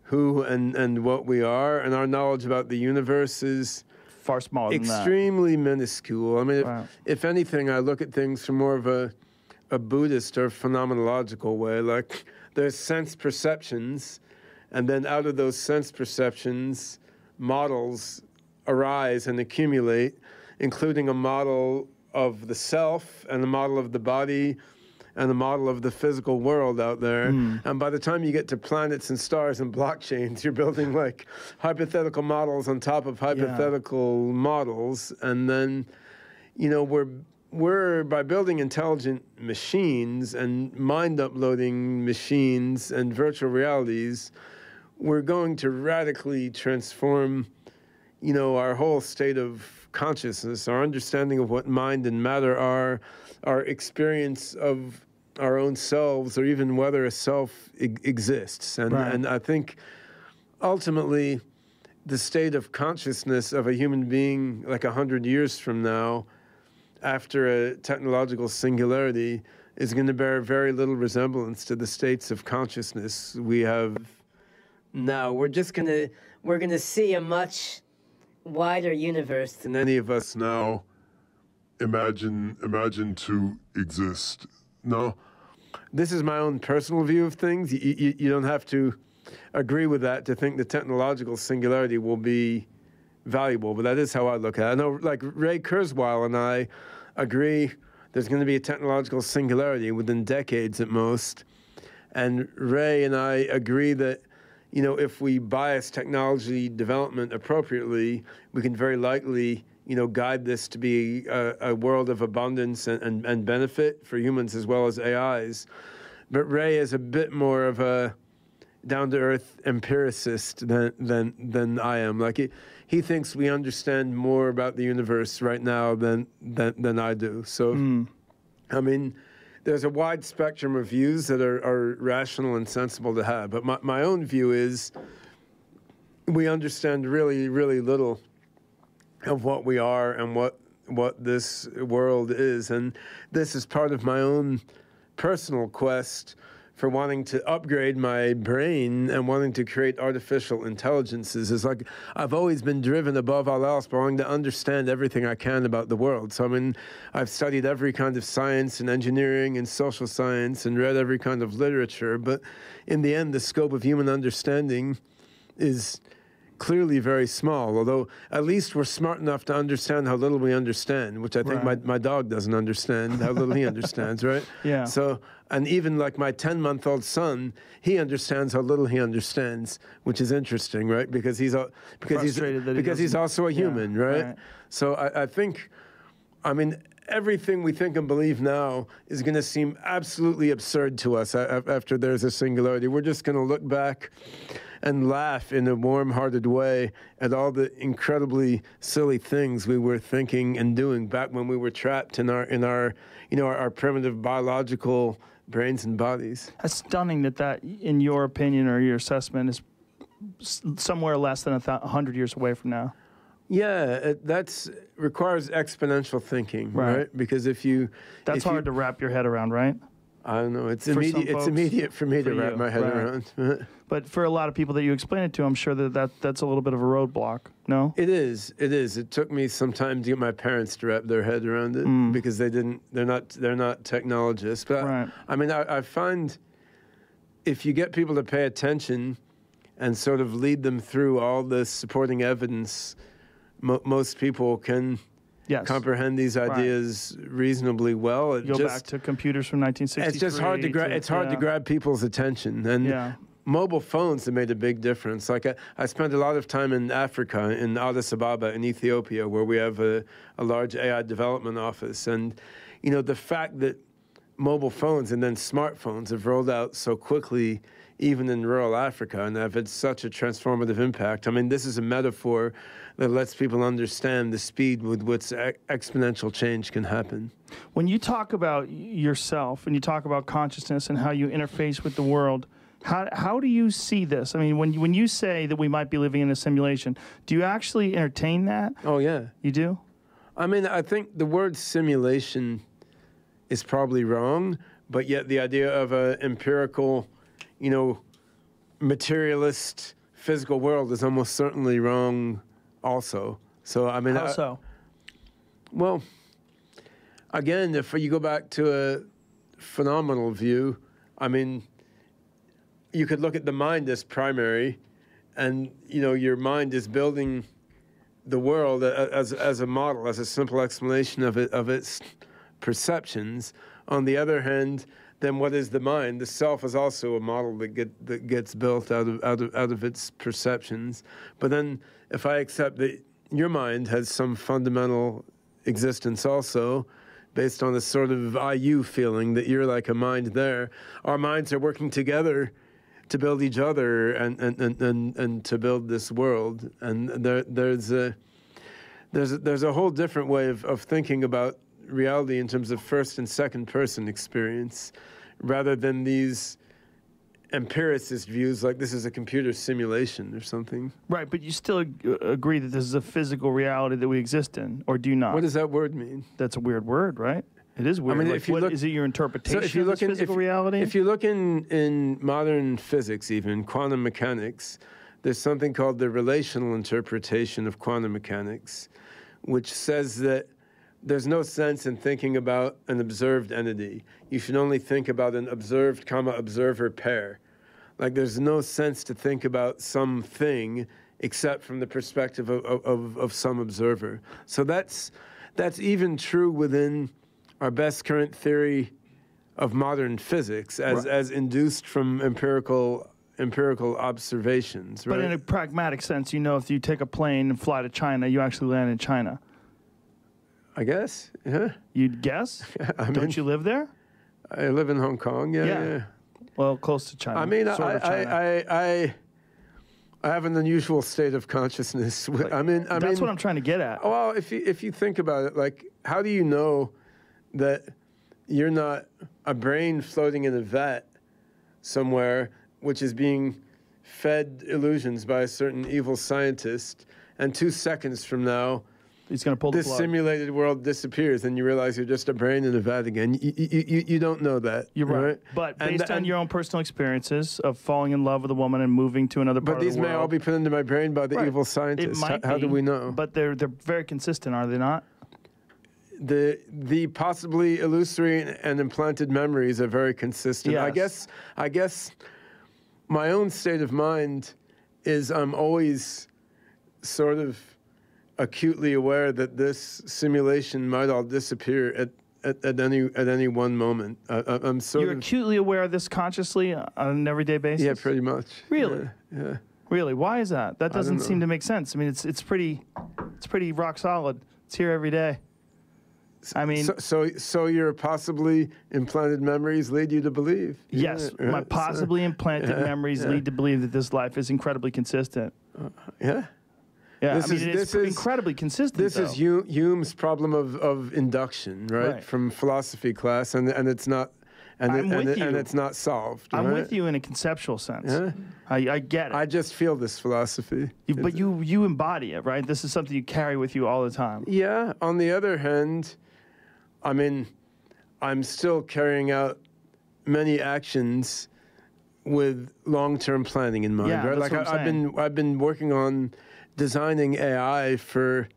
who and what we are, and our knowledge about the universe is far smaller than that. Extremely minuscule. I mean, if anything, I look at things from more of a Buddhist or phenomenological way. Like, there's sense perceptions, and then out of those sense perceptions, models arise and accumulate, including a model of the self and a model of the body and a model of the physical world out there. And by the time you get to planets and stars and blockchains, you're building like hypothetical models on top of hypothetical models. And then, we're by building intelligent machines and mind-uploading machines and virtual realities, we're going to radically transform, our whole state of consciousness, our understanding of what mind and matter are, our experience of our own selves, or even whether a self exists. And I think ultimately the state of consciousness of a human being like 100 years from now, after a technological singularity, is going to bear very little resemblance to the states of consciousness we have now. We're going to see a much wider universe than any of us now imagine to exist. No? This is my own personal view of things. You don't have to agree with that to think the technological singularity will be valuable, but that is how I look at it. I know, like, Ray Kurzweil and I agree there's going to be a technological singularity within decades at most. And Ray and I agree that, if we bias technology development appropriately, we can very likely, guide this to be a world of abundance and benefit for humans as well as AIs. But Ray is a bit more of a down-to-earth empiricist than I am. Like, he thinks we understand more about the universe right now than I do. So, I mean, there's a wide spectrum of views that are rational and sensible to have. But my own view is we understand really, really little of what we are and what this world is. And this is part of my own personal quest for wanting to upgrade my brain and wanting to create artificial intelligences. Is like, I've always been driven above all else by wanting to understand everything I can about the world. So, I mean, I've studied every kind of science and engineering and social science and read every kind of literature. But in the end, the scope of human understanding is clearly very small, although at least we're smart enough to understand how little we understand, which I think my dog doesn't understand how little he understands, right? Yeah. So, and even like my 10-month-old son, he understands how little he understands, which is interesting, right? Because he's also a human, right? So I think, I mean, everything we think and believe now is going to seem absolutely absurd to us after there's a singularity. We're just going to look back and laugh in a warm-hearted way at all the incredibly silly things we were thinking and doing back when we were trapped in our primitive biological brains and bodies. That's stunning that in your opinion or your assessment is somewhere less than 100 years away from now. Yeah, that's requires exponential thinking, right? Because that's hard to wrap your head around, right? I don't know. It's For some immediate. It's folks, immediate for me for to wrap you, my head right. around. But for a lot of people that you explain it to, I'm sure that's a little bit of a roadblock. No? It is. It is. It took me some time to get my parents to wrap their head around it because they didn't. They're not technologists. But Right. I mean, I find if you get people to pay attention and sort of lead them through all the supporting evidence, most people can Yes. comprehend these ideas reasonably well. It Go just, back to computers from 1963. it's just hard to grab. It's hard to grab people's attention, and Yeah. mobile phones have made a big difference. Like I spent a lot of time in Africa, in Addis Ababa, in Ethiopia, where we have a large AI development office, and you know the fact that mobile phones and then smartphones have rolled out so quickly, even in rural Africa, and have had such a transformative impact. I mean, this is a metaphor that lets people understand the speed with which exponential change can happen. When you talk about yourself and you talk about consciousness and how you interface with the world, how do you see this? I mean, when you say that we might be living in a simulation, do you actually entertain that? Oh, yeah. You do? I mean, I think the word simulation is probably wrong, but yet the idea of an empirical, you know, materialist physical world is almost certainly wrong also. So, I mean... How so? Well, again, if you go back to a phenomenal view, I mean, you could look at the mind as primary, and, you know, your mind is building the world as a model, as a simple explanation of its perceptions. On the other hand, then what is the mind? The self is also a model that gets built out of its perceptions. But then, if I accept that your mind has some fundamental existence also, based on this sort of IU feeling that you're like a mind there, our minds are working together to build each other and to build this world. And there's a whole different way of thinking about reality in terms of first and second person experience, rather than these empiricist views like this is a computer simulation or something. Right, but you still agree that this is a physical reality that we exist in, or do you not? What does that word mean? That's a weird word, right? It is weird. I mean, like, if you what, look, is it your interpretation so if you of look this physical reality? If you look in modern physics, even quantum mechanics, there's something called the relational interpretation of quantum mechanics, which says that there's no sense in thinking about an observed entity. You should only think about an observed, observer pair. Like there's no sense to think about something except from the perspective of some observer. So that's even true within our best current theory of modern physics, as induced from empirical observations. Right? But in a pragmatic sense, you know, if you take a plane and fly to China, you actually land in China. I guess, yeah. You'd guess? Don't you live there? I live in Hong Kong, yeah. Well, close to China. I mean, China. I have an unusual state of consciousness. That's what I'm trying to get at. Well, if you think about it, like, how do you know that you're not a brain floating in a vat somewhere, which is being fed illusions by a certain evil scientist, and 2 seconds from now, he's going to pull the this plug. simulated world disappears, and you realize you're just a brain in a vat again. You don't know that. You're right. But based on your own personal experiences of falling in love with a woman and moving to another part of the world. But these may all be put into my brain by the evil scientist. How do we know? But they're very consistent, are they not? The possibly illusory and implanted memories are very consistent. Yes. I guess my own state of mind is I'm always sort of acutely aware that this simulation might all disappear at any one moment. You're acutely aware of this consciously on an everyday basis? Yeah, pretty much. Really? Yeah. Really? Why is that? That doesn't seem to make sense. I mean, it's pretty rock solid. It's here every day. I mean, so your possibly implanted memories lead you to believe? Yes, my possibly implanted memories lead to believe that this life is incredibly consistent. Yeah. Yeah, it's incredibly consistent. This is Hume's problem of induction, right? From philosophy class, and it's not, and it's not solved. I'm with you in a conceptual sense. Yeah. I get it. I just feel this philosophy. But you embody it, right? This is something you carry with you all the time. Yeah. On the other hand, I mean, I'm still carrying out many actions with long-term planning in mind, Yeah, right? that's Like what I'm saying. I've been working on designing AI for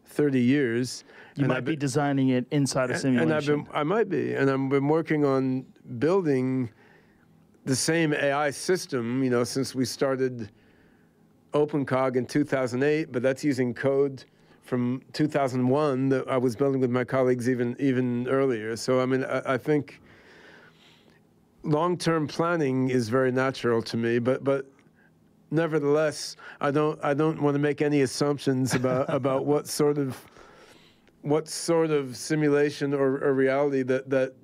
30 years. You might be designing it inside a simulation. I might be, and I've been working on building the same AI system, you know, since we started OpenCog in 2008, but that's using code from 2001 that I was building with my colleagues even earlier. So, I mean, I think long-term planning is very natural to me, but nevertheless, I don't want to make any assumptions about what sort of simulation or reality that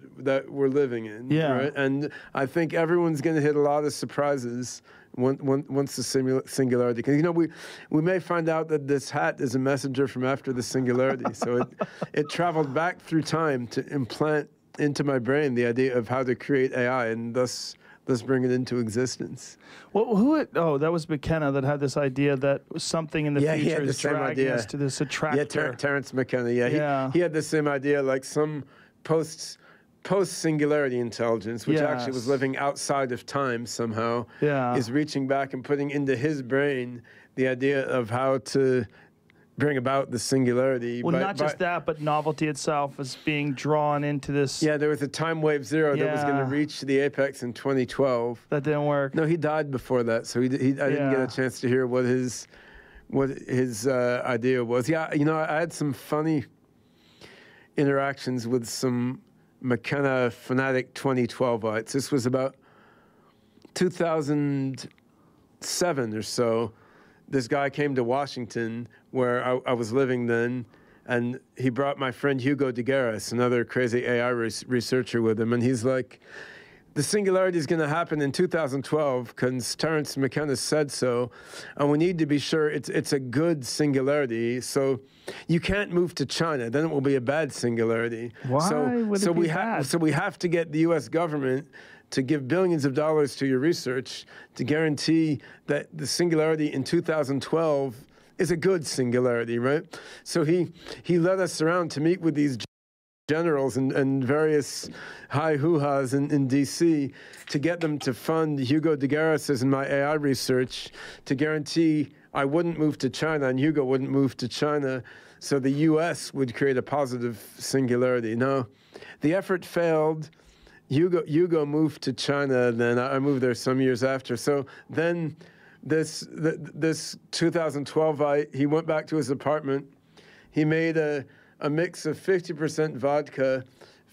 we're living in. Yeah. Right? And I think everyone's going to hit a lot of surprises once the singularity. Because, you know, we may find out that this hat is a messenger from after the singularity. So it traveled back through time to implant into my brain the idea of how to create AI and thus bring it into existence. Well, that was McKenna that had this idea that something in the future is dragging us to this attractor. Yeah, Terence McKenna. Yeah, he had the same idea, like some post-singularity intelligence, which actually was living outside of time somehow, is reaching back and putting into his brain the idea of how to bring about the singularity. Well, not just that, but novelty itself is being drawn into this. Yeah, there was a time wave zero that was going to reach the apex in 2012. That didn't work. No, he died before that, so I didn't get a chance to hear what his idea was. Yeah, you know, I had some funny interactions with some McKenna fanatic 2012ites. This was about 2007 or so. This guy came to Washington, where I was living then, and he brought my friend Hugo de Garis, another crazy AI researcher, with him. And he's like, the singularity is going to happen in 2012 because Terence McKenna said so, and we need to be sure it's a good singularity. So you can't move to China, then it will be a bad singularity. Why would it be bad? So we have to get the U.S. government to give billions of dollars to your research to guarantee that the singularity in 2012 is a good singularity, right? So he led us around to meet with these generals and various high hoo-has in D.C. to get them to fund Hugo de Garis's and my AI research to guarantee I wouldn't move to China and Hugo wouldn't move to China, so the U.S. would create a positive singularity. No, the effort failed. Hugo moved to China, then I moved there some years after. So then this 2012, he went back to his apartment. He made a mix of 50% vodka,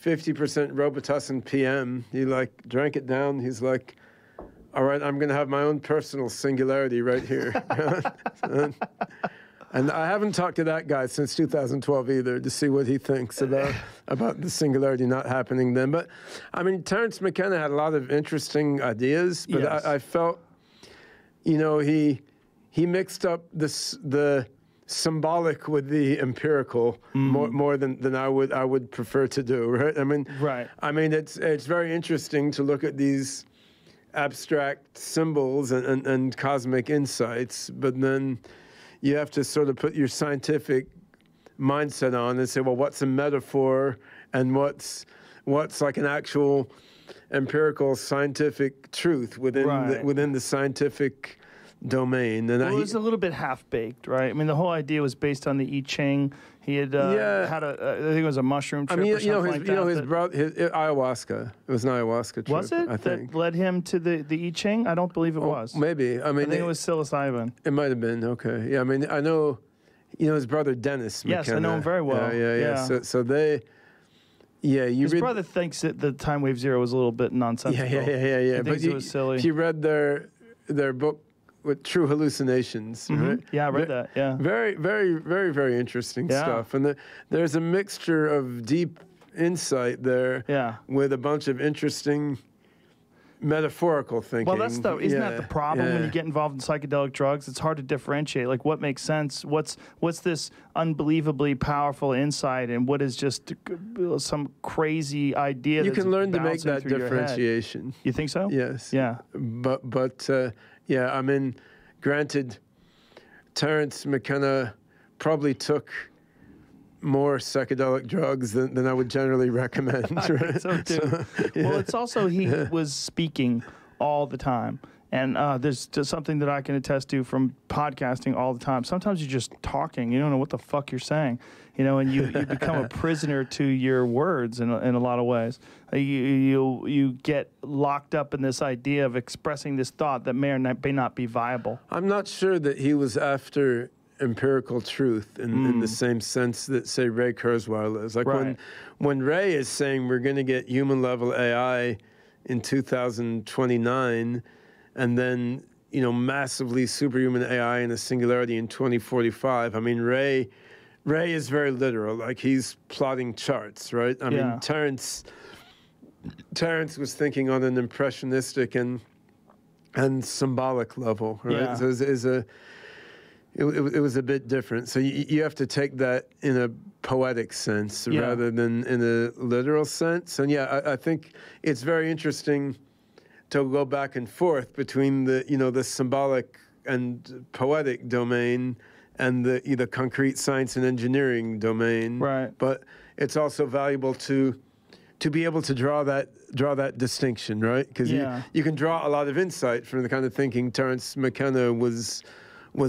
50% Robitussin PM. He like drank it down. He's like, all right, I'm going to have my own personal singularity right here. And I haven't talked to that guy since 2012 either to see what he thinks about the singularity not happening then. But, I mean, Terence McKenna had a lot of interesting ideas, but I felt, you know, he mixed up the symbolic with the empirical more than I would prefer to do, right? I mean, it's very interesting to look at these abstract symbols and cosmic insights, but then you have to sort of put your scientific mindset on and say, well, what's a metaphor and what's like an actual empirical scientific truth within the scientific domain. And it was a little bit half-baked, right? I mean, the whole idea was based on the I Ching. He had had I think it was a mushroom trip or something like that. His ayahuasca. It was an ayahuasca trip. Was it? I think. That led him to the I Ching? I don't believe it was. Maybe. I think it was psilocybin. It might have been. Okay. Yeah. I mean, I know. You know his brother Dennis McKenna. Yes, I know him very well. Yeah. So they. Yeah, his brother thinks that the time wave zero was a little bit nonsensical. Yeah. He thinks it was silly. If you read their book with True Hallucinations, right? Yeah, I read that. Yeah. Very, very, very, very interesting stuff. And there's a mixture of deep insight there with a bunch of interesting metaphorical thinking. Well, isn't that the problem when you get involved in psychedelic drugs? It's hard to differentiate. Like, what makes sense? What's this unbelievably powerful insight, and what is just some crazy idea? You that's can learn to make that through differentiation. You think so? Yes. Yeah. But I mean, granted, Terence McKenna probably took more psychedelic drugs than I would generally recommend. I think so too. Yeah. Well, it's also he was speaking all the time. And there's just something that I can attest to from podcasting all the time. Sometimes you're just talking. You don't know what the fuck you're saying, and you become a prisoner to your words in a lot of ways. You get locked up in this idea of expressing this thought that may or may not be viable. I'm not sure that he was after empirical truth in the same sense that, say, Ray Kurzweil is. Like when Ray is saying we're going to get human-level AI in 2029, and then, massively superhuman AI in a singularity in 2045. I mean, Ray is very literal. Like, he's plotting charts, right? I mean, Terence was thinking on an impressionistic and symbolic level, right? Yeah. So it was a bit different. So you have to take that in a poetic sense rather than in a literal sense. And I think it's very interesting to go back and forth between the symbolic and poetic domain and the concrete science and engineering domain. Right. But it's also valuable to be able to draw that distinction, right? Because you can draw a lot of insight from the kind of thinking Terence McKenna was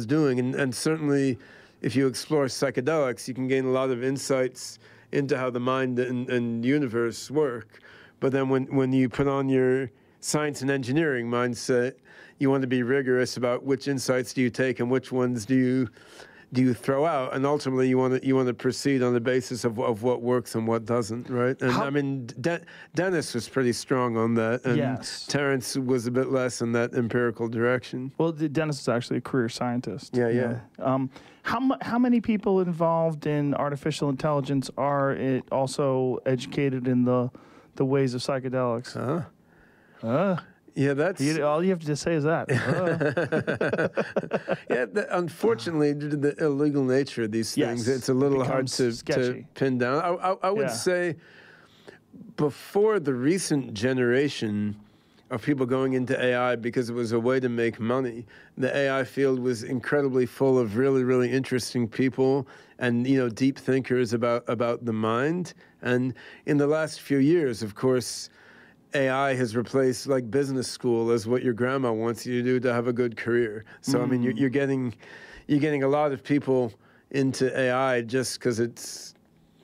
doing, and certainly if you explore psychedelics, you can gain a lot of insights into how the mind and universe work. But then when you put on your science and engineering mindset, you want to be rigorous about which insights do you take and which ones do you throw out, and ultimately you want to proceed on the basis of what works and what doesn't, right? And I mean, Dennis was pretty strong on that, and Terence was a bit less in that empirical direction. Well, Dennis is actually a career scientist. Yeah. How many people involved in artificial intelligence are also educated in the ways of psychedelics? Yeah, that's... all you have to say is that. Unfortunately, due to the illegal nature of these things, it's a little hard to pin down. I would say before the recent generation of people going into AI because it was a way to make money, the AI field was incredibly full of really, really interesting people and, deep thinkers about the mind. And in the last few years, of course, AI has replaced like business school as what your grandma wants you to do to have a good career. So I mean, you're getting a lot of people into AI just because it's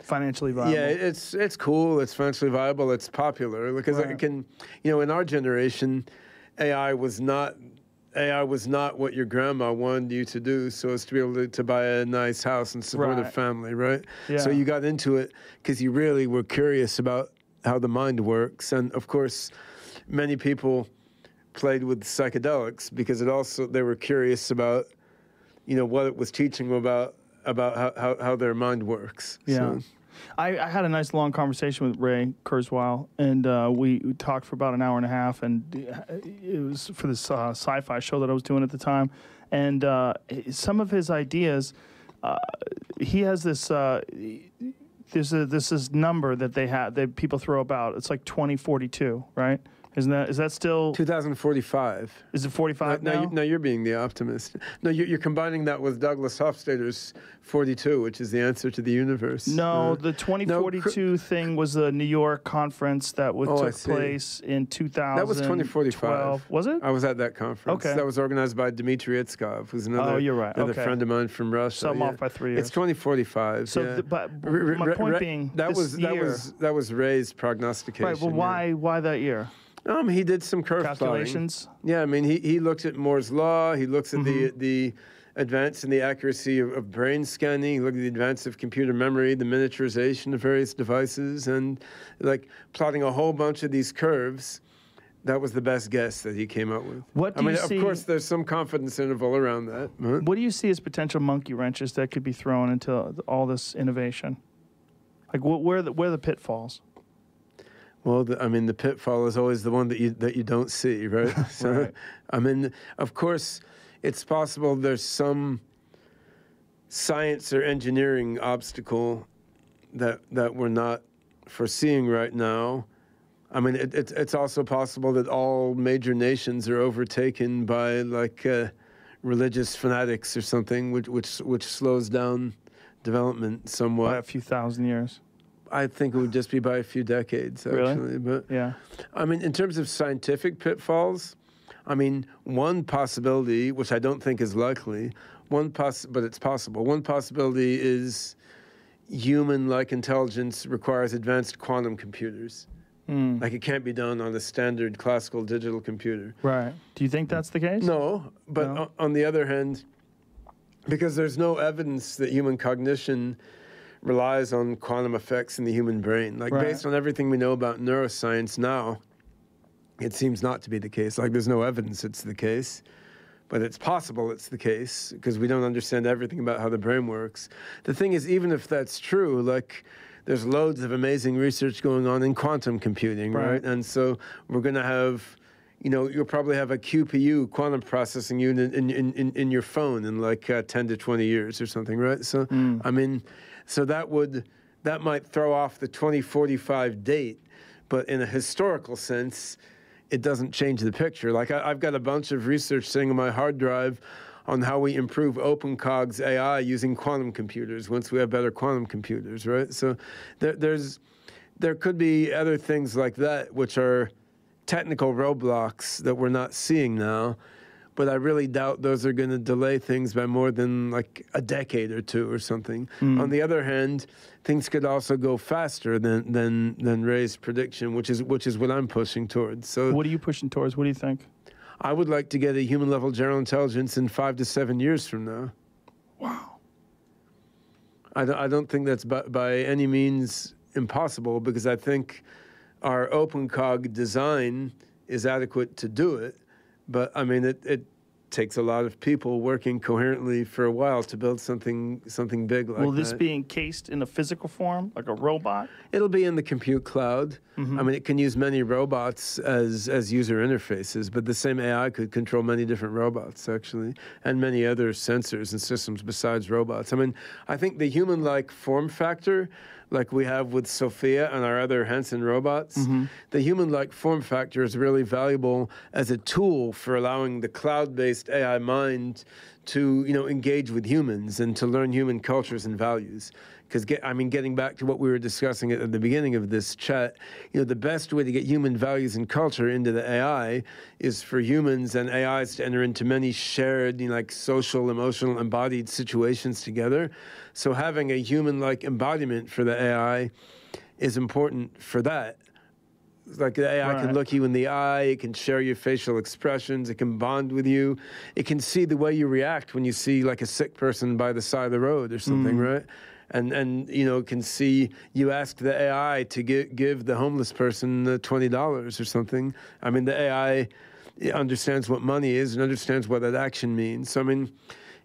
financially viable. Yeah, it's cool. It's financially viable. It's popular because it can, in our generation, AI was not what your grandma wanted you to do, so as to be able to buy a nice house and support a family, right? Yeah. So you got into it because you really were curious about how the mind works. And of course, many people played with psychedelics because they were curious about, what it was teaching them about how their mind works. Yeah. So. I had a nice long conversation with Ray Kurzweil, and we talked for about an hour and a half, and it was for this sci-fi show that I was doing at the time. And some of his ideas, he has this... This is number that people throw about. It's like 2042, right? Is that still 2045? Is it 45 now? No, you're being the optimist. No, you're combining that with Douglas Hofstadter's 42, which is the answer to the universe. No, the 2042 thing was the New York conference that took place in 2012. That was 2045. Was it? I was at that conference. Okay. That was organized by Dmitry Itzkov, who's another friend of mine from Russia. So I'm off by 3 years. It's 2045. So, but my point being, that was Ray's prognostication. Right. Well, why that year? He did some curve calculations. Plotting. Yeah, I mean, he looked at Moore's law. He looks at the advance in the accuracy of brain scanning. He looked at the advance of computer memory, the miniaturization of various devices, and like plotting a whole bunch of these curves. That was the best guess that he came up with. Of course, there's some confidence interval around that. Huh? What do you see as potential monkey wrenches that could be thrown into all this innovation? Like, where are the pitfalls? Well, the pitfall is always the one that you don't see, right? So, right. I mean, of course, it's possible there's some science or engineering obstacle that we're not foreseeing right now. I mean, it's also possible that all major nations are overtaken by like religious fanatics or something, which slows down development somewhat. By a few thousand years. I think it would just be by a few decades, actually. Really? But yeah. I mean, in terms of scientific pitfalls, I mean, one possibility, which I don't think is likely, but it's possible. One possibility is human-like intelligence requires advanced quantum computers. Like it can't be done on a standard classical digital computer. Right. Do you think that's the case? No, but No? On the other hand, because there's no evidence that human cognition relies on quantum effects in the human brain. Like based on everything we know about neuroscience now, it seems not to be the case. Like there's no evidence it's the case, but it's possible it's the case because we don't understand everything about how the brain works. The thing is, even if that's true, like there's loads of amazing research going on in quantum computing, right? And so we're going to have, you'll probably have a QPU, quantum processing unit, in your phone in like 10 to 20 years or something, right? So, I mean, so that might throw off the 2045 date, but in a historical sense, it doesn't change the picture. Like I've got a bunch of research sitting on my hard drive on how we improve OpenCog's AI using quantum computers once we have better quantum computers, right? So there could be other things like that which are technical roadblocks that we're not seeing now, but I really doubt those are going to delay things by more than like a decade or two or something. On the other hand, things could also go faster than Ray's prediction, which is what I'm pushing towards. So what are you pushing towards? What do you think? I would like to get a human-level general intelligence in 5 to 7 years from now. Wow. I don't think that's by any means impossible because I think our OpenCog design is adequate to do it. But, I mean, it takes a lot of people working coherently for a while to build something big like that. Will this be encased in a physical form, like a robot? It'll be in the compute cloud. I mean, it can use many robots as user interfaces, but the same AI could control many different robots, actually, and many other sensors and systems besides robots. I mean, I think the human-like form factor, like we have with Sophia and our other Hanson robots, the human-like form factor is really valuable as a tool for allowing the cloud-based AI mind to, engage with humans and to learn human cultures and values. Because, getting back to what we were discussing at the beginning of this chat, the best way to get human values and culture into the AI is for humans and AIs to enter into many shared, like social, emotional, embodied situations together. So having a human-like embodiment for the AI is important for that. Like the AI can look you in the eye, it can share your facial expressions, it can bond with you, it can see the way you react when you see like a sick person by the side of the road or something, right? And can see you ask the AI to give the homeless person $20 or something. I mean, the AI understands what money is and understands what that action means. So, I mean,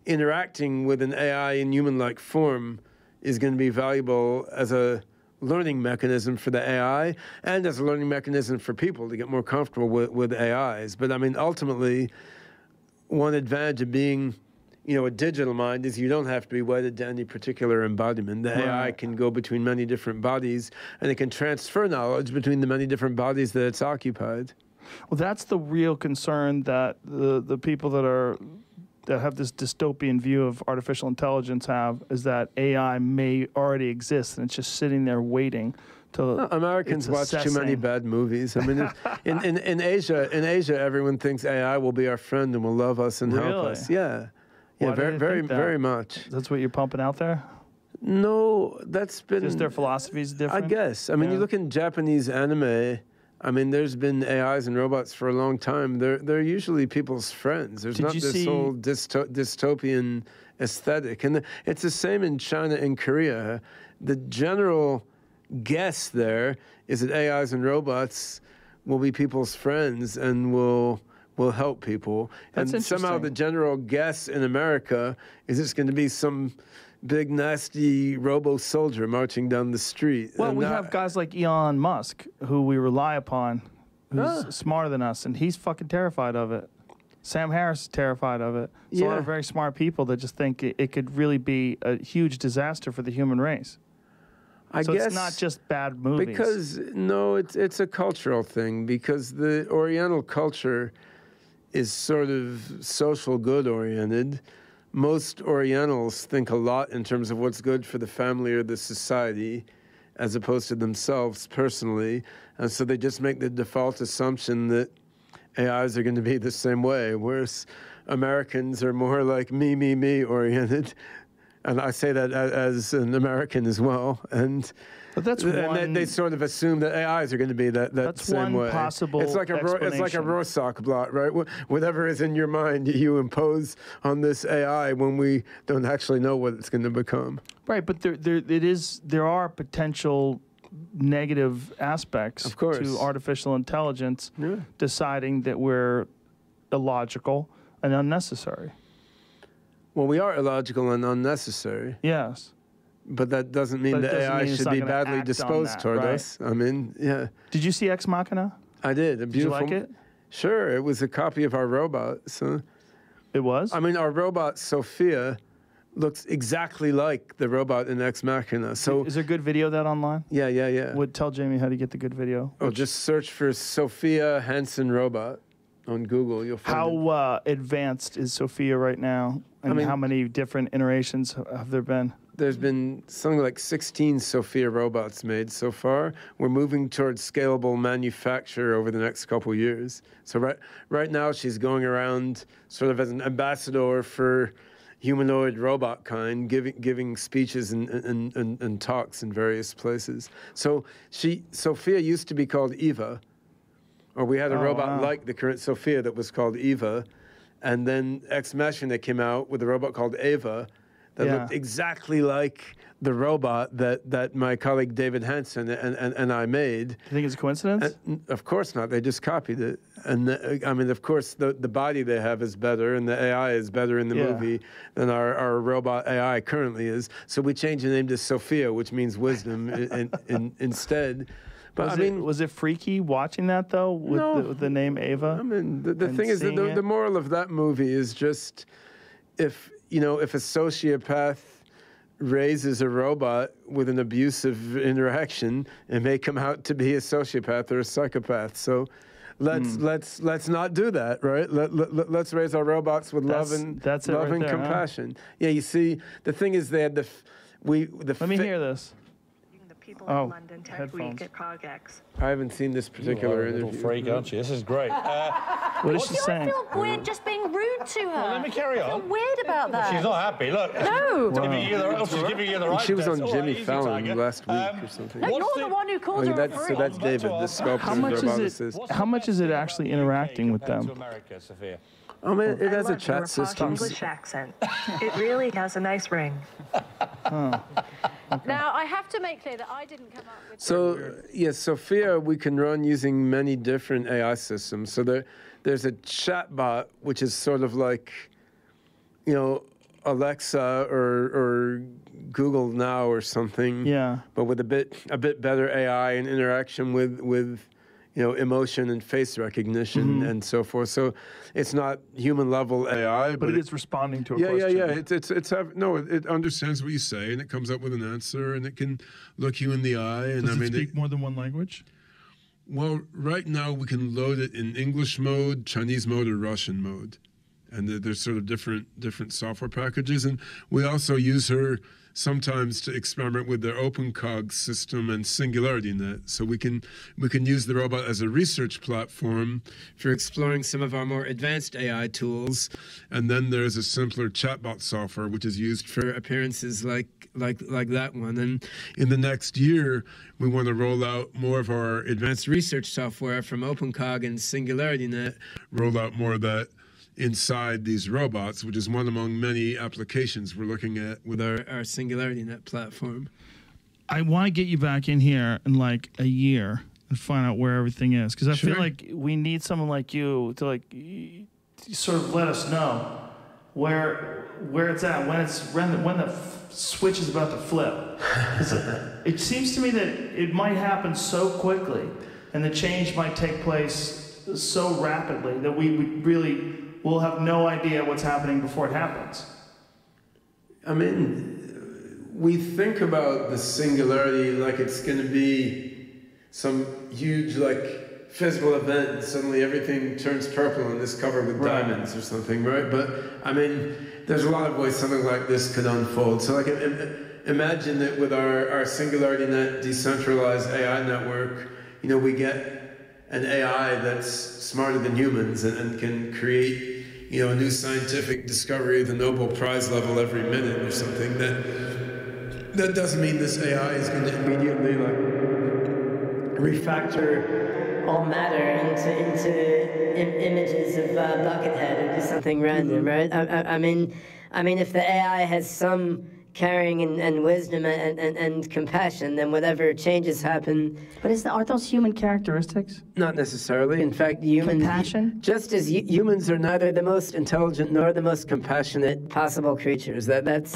interacting with an AI in human-like form is going to be valuable as a learning mechanism for the AI and as a learning mechanism for people to get more comfortable with AIs. But, I mean, ultimately, one advantage of being a digital mind is you don't have to be wedded to any particular embodiment. The AI can go between many different bodies, and it can transfer knowledge between the many different bodies that it's occupied. Well, that's the real concern that the people that have this dystopian view of artificial intelligence have, is that AI may already exist, and it's just sitting there waiting. Americans watch too many bad movies. I mean, in Asia, everyone thinks AI will be our friend and will love us and help us. Yeah. Yeah, very much. That's what you're pumping out there? No, that's been... Just their philosophy is different? I guess. I mean, you look in Japanese anime, I mean, there's been AIs and robots for a long time. They're usually people's friends. There's not this whole dystopian aesthetic. And it's the same in China and Korea. The general guess there is that AIs and robots will be people's friends and will help people. That's and somehow the general guess in America is it's going to be some big, nasty robo-soldier marching down the street. Well, and we have guys like Elon Musk, who we rely upon, who's smarter than us, and he's fucking terrified of it. Sam Harris is terrified of it. There's a lot of very smart people that just think it could really be a huge disaster for the human race. I guess it's not just bad movies. Because, no, it's a cultural thing, because the Oriental culture is sort of social good oriented, most Orientals think a lot in terms of what's good for the family or the society, as opposed to themselves personally. And so they just make the default assumption that AIs are going to be the same way, whereas Americans are more like me oriented. And I say that as an American as well. But that's and they sort of assume that AIs are going to be that same way. That's one possible explanation. It's like a Rorschach blot, right? Whatever is in your mind, you impose on this AI when we don't actually know what it's going to become. Right, but there are potential negative aspects to artificial intelligence deciding that we're illogical and unnecessary. Well, we are illogical and unnecessary. Yes. But that doesn't mean that AI should be badly disposed toward us. I mean, yeah. Did you see Ex Machina? I did. A beautiful. Did you like it? Sure. It was a copy of our robot. So. It was? I mean, our robot, Sophia, looks exactly like the robot in Ex Machina. So. Is there good video of that online? Yeah. Tell Jamie how to get the good video. Oh, just search for Sophia Hansen robot on Google. You'll find it. How advanced is Sophia right now? And how many different iterations have there been? There's been something like 16 Sophia robots made so far. We're moving towards scalable manufacture over the next couple years. So right now she's going around sort of as an ambassador for humanoid robot kind, giving speeches and talks in various places. So Sophia used to be called Eva, or we had a robot like the current Sophia that was called Eva, and then Ex Machina came out with a robot called Ava, that looked exactly like the robot that my colleague David Hansen and I made. Do you think it's a coincidence? Of course not. They just copied it. And I mean, of course, the body they have is better, and the AI is better in the movie than our robot AI currently is. So we changed the name to Sophia, which means wisdom instead. But was it freaky watching that though with the name Ava? I mean, the thing is that the moral of that movie is just if a sociopath raises a robot with an abusive interaction, it may come out to be a sociopath or a psychopath. So let's not do that, right? Let's raise our robots with love and compassion. Huh? Yeah, you see, the thing is they had Let me hear this. People in London tech week at CogX. I haven't seen this particular interview. Little freak, aren't you? This is great. What is she saying? I feel weird just being rude to her. Well, let me carry on. I feel weird about that. She's not happy. Look. No. She's giving you the right. She was on Jimmy Fallon last week or something. No, you're the one who called her a freak. So that's David, the sculptor. How much is it actually interacting with them? I mean, it has a chat system. English accent. It really has a nice ring. Now, I have to make clear that I didn't come up with... So, yes, Sophia we can run using many different AI systems. So there's a chatbot, which is sort of like, Alexa or Google Now or something. Yeah. But with a bit better AI and interaction with emotion and face recognition and so forth. So it's not human level AI, but it is responding to a question. Yeah. It understands what you say and it comes up with an answer and it can look you in the eye. And Does it speak more than one language? Well, right now we can load it in English mode, Chinese mode, or Russian mode. And there's sort of different software packages. And we also use her sometimes to experiment with their OpenCog system and SingularityNet. So we can use the robot as a research platform for exploring some of our more advanced AI tools. And then there's a simpler chatbot software which is used for appearances like that one. And in the next year, we want to roll out more of our advanced research software from OpenCog and SingularityNet. Roll out more of that inside these robots, which is one among many applications we're looking at with our SingularityNet platform. I want to get you back in here in like a year and find out where everything is, because I feel like we need someone like you to sort of let us know where it's at, when the switch is about to flip. It seems to me that it might happen so quickly, and the change might take place so rapidly that we'll have no idea what's happening before it happens. I mean, we think about the singularity like it's going to be some huge, physical event and suddenly everything turns purple and is covered with diamonds or something, right? But I mean, there's a lot of ways something like this could unfold. So like, imagine that with our Singularity Net decentralized AI network, you know, we get an AI that's smarter than humans and can create, you know, a new scientific discovery at the Nobel Prize level every minute or something. That doesn't mean this AI is going to immediately like refactor all matter into images of Buckethead or do something random, right? I mean, if the AI has some caring and wisdom and compassion, then whatever changes happen. But aren't those human characteristics? Not necessarily. In fact, Compassion? just as humans are neither the most intelligent nor the most compassionate Possible creatures. That's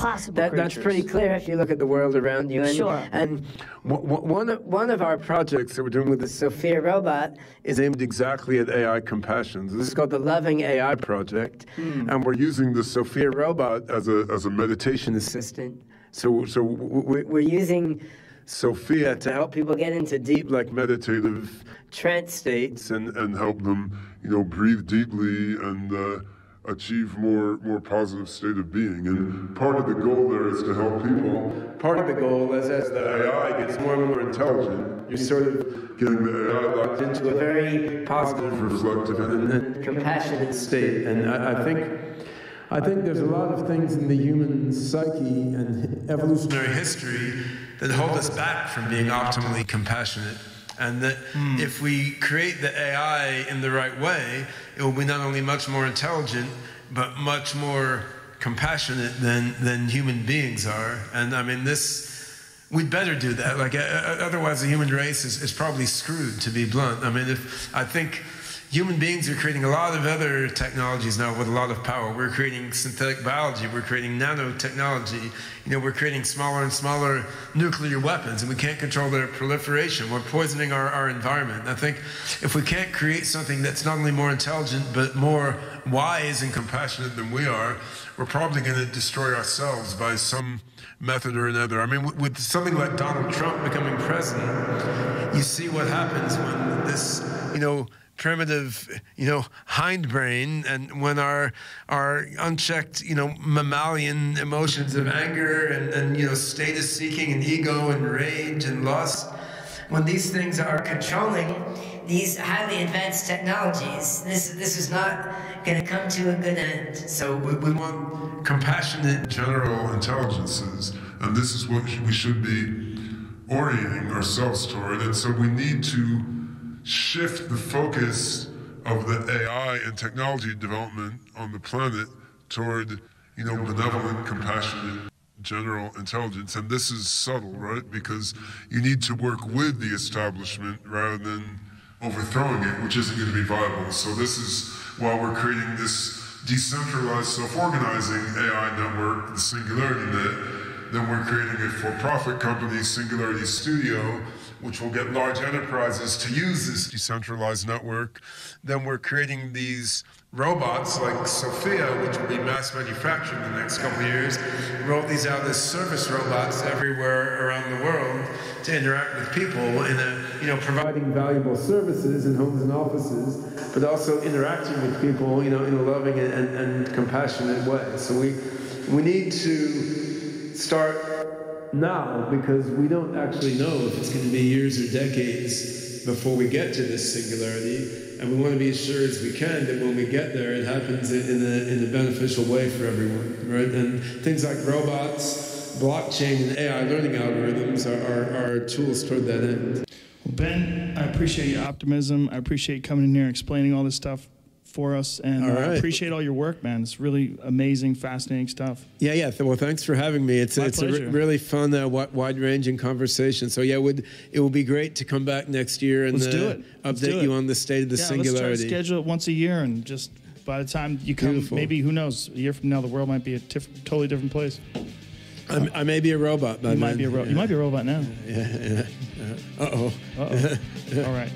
pretty clear if you look at the world around you. And, Sure. And one of our projects that we're doing with the Sophia robot is aimed exactly at AI compassion. This is called the Loving AI Project, and we're using the Sophia robot as a meditation assistant. So we're using Sophia to help people get into deep, like meditative trance states and help them, you know, breathe deeply and achieve more positive state of being. And part of the goal there is to help people. Part of the goal is as the AI gets more and more intelligent, you're sort of Getting the AI locked into a very positive, reflective and compassionate state. And I think there's a lot of things in the human psyche and evolutionary history that hold us back from being optimally compassionate. And that if we create the AI in the right way, it will be not only much more intelligent, but much more compassionate than human beings are. And I mean, we'd better do that. Like, otherwise the human race is probably screwed, to be blunt. I mean, I think human beings are creating a lot of other technologies now with a lot of power. We're creating synthetic biology. We're creating nanotechnology. You know, we're creating smaller and smaller nuclear weapons, and we can't control their proliferation. We're poisoning our environment. And I think if we can't create something that's not only more intelligent, but more wise and compassionate than we are, we're probably going to destroy ourselves by some method or another. I mean, with something like Donald Trump becoming president, you see what happens when this, you know, primitive, you know, hindbrain, and when our unchecked, you know, mammalian emotions of anger and you know, status seeking and ego and rage and lust, when these things are controlling these highly advanced technologies, this is not going to come to a good end. So we want compassionate general intelligences, and this is what we should be orienting ourselves toward. And so we need to shift the focus of the AI and technology development on the planet toward, you know, benevolent, compassionate general intelligence. And this is subtle, right? Because you need to work with the establishment rather than overthrowing it, which isn't going to be viable. So this is why we're creating this decentralized self-organizing AI network, the Singularity Net. Then we're creating a for-profit company, Singularity Studio, which will get large enterprises to use this decentralized network. Then we're creating these robots like Sophia, which will be mass manufactured in the next couple of years. Roll these out as service robots everywhere around the world to interact with people in a, you know, providing valuable services in homes and offices, but also interacting with people, you know, in a loving and compassionate way. So we need to start now, because we don't actually know if it's going to be years or decades before we get to this singularity, and we want to be as sure as we can that when we get there, it happens in a beneficial way for everyone, right? And things like robots, blockchain, and AI learning algorithms are tools toward that end. Well, Ben, I appreciate your optimism. I appreciate coming in here and explaining all this stuff for us, and I appreciate all your work, man. It's really amazing, fascinating stuff. Yeah. Well, thanks for having me. It's a really fun, wide-ranging conversation. So yeah, it will be great to come back next year and update you on the state of the singularity. Let's try to schedule it once a year, and just by the time you come, maybe, who knows, a year from now, the world might be a totally different place. I may be a robot by then. You might be a robot now. Yeah. Uh-oh. All right.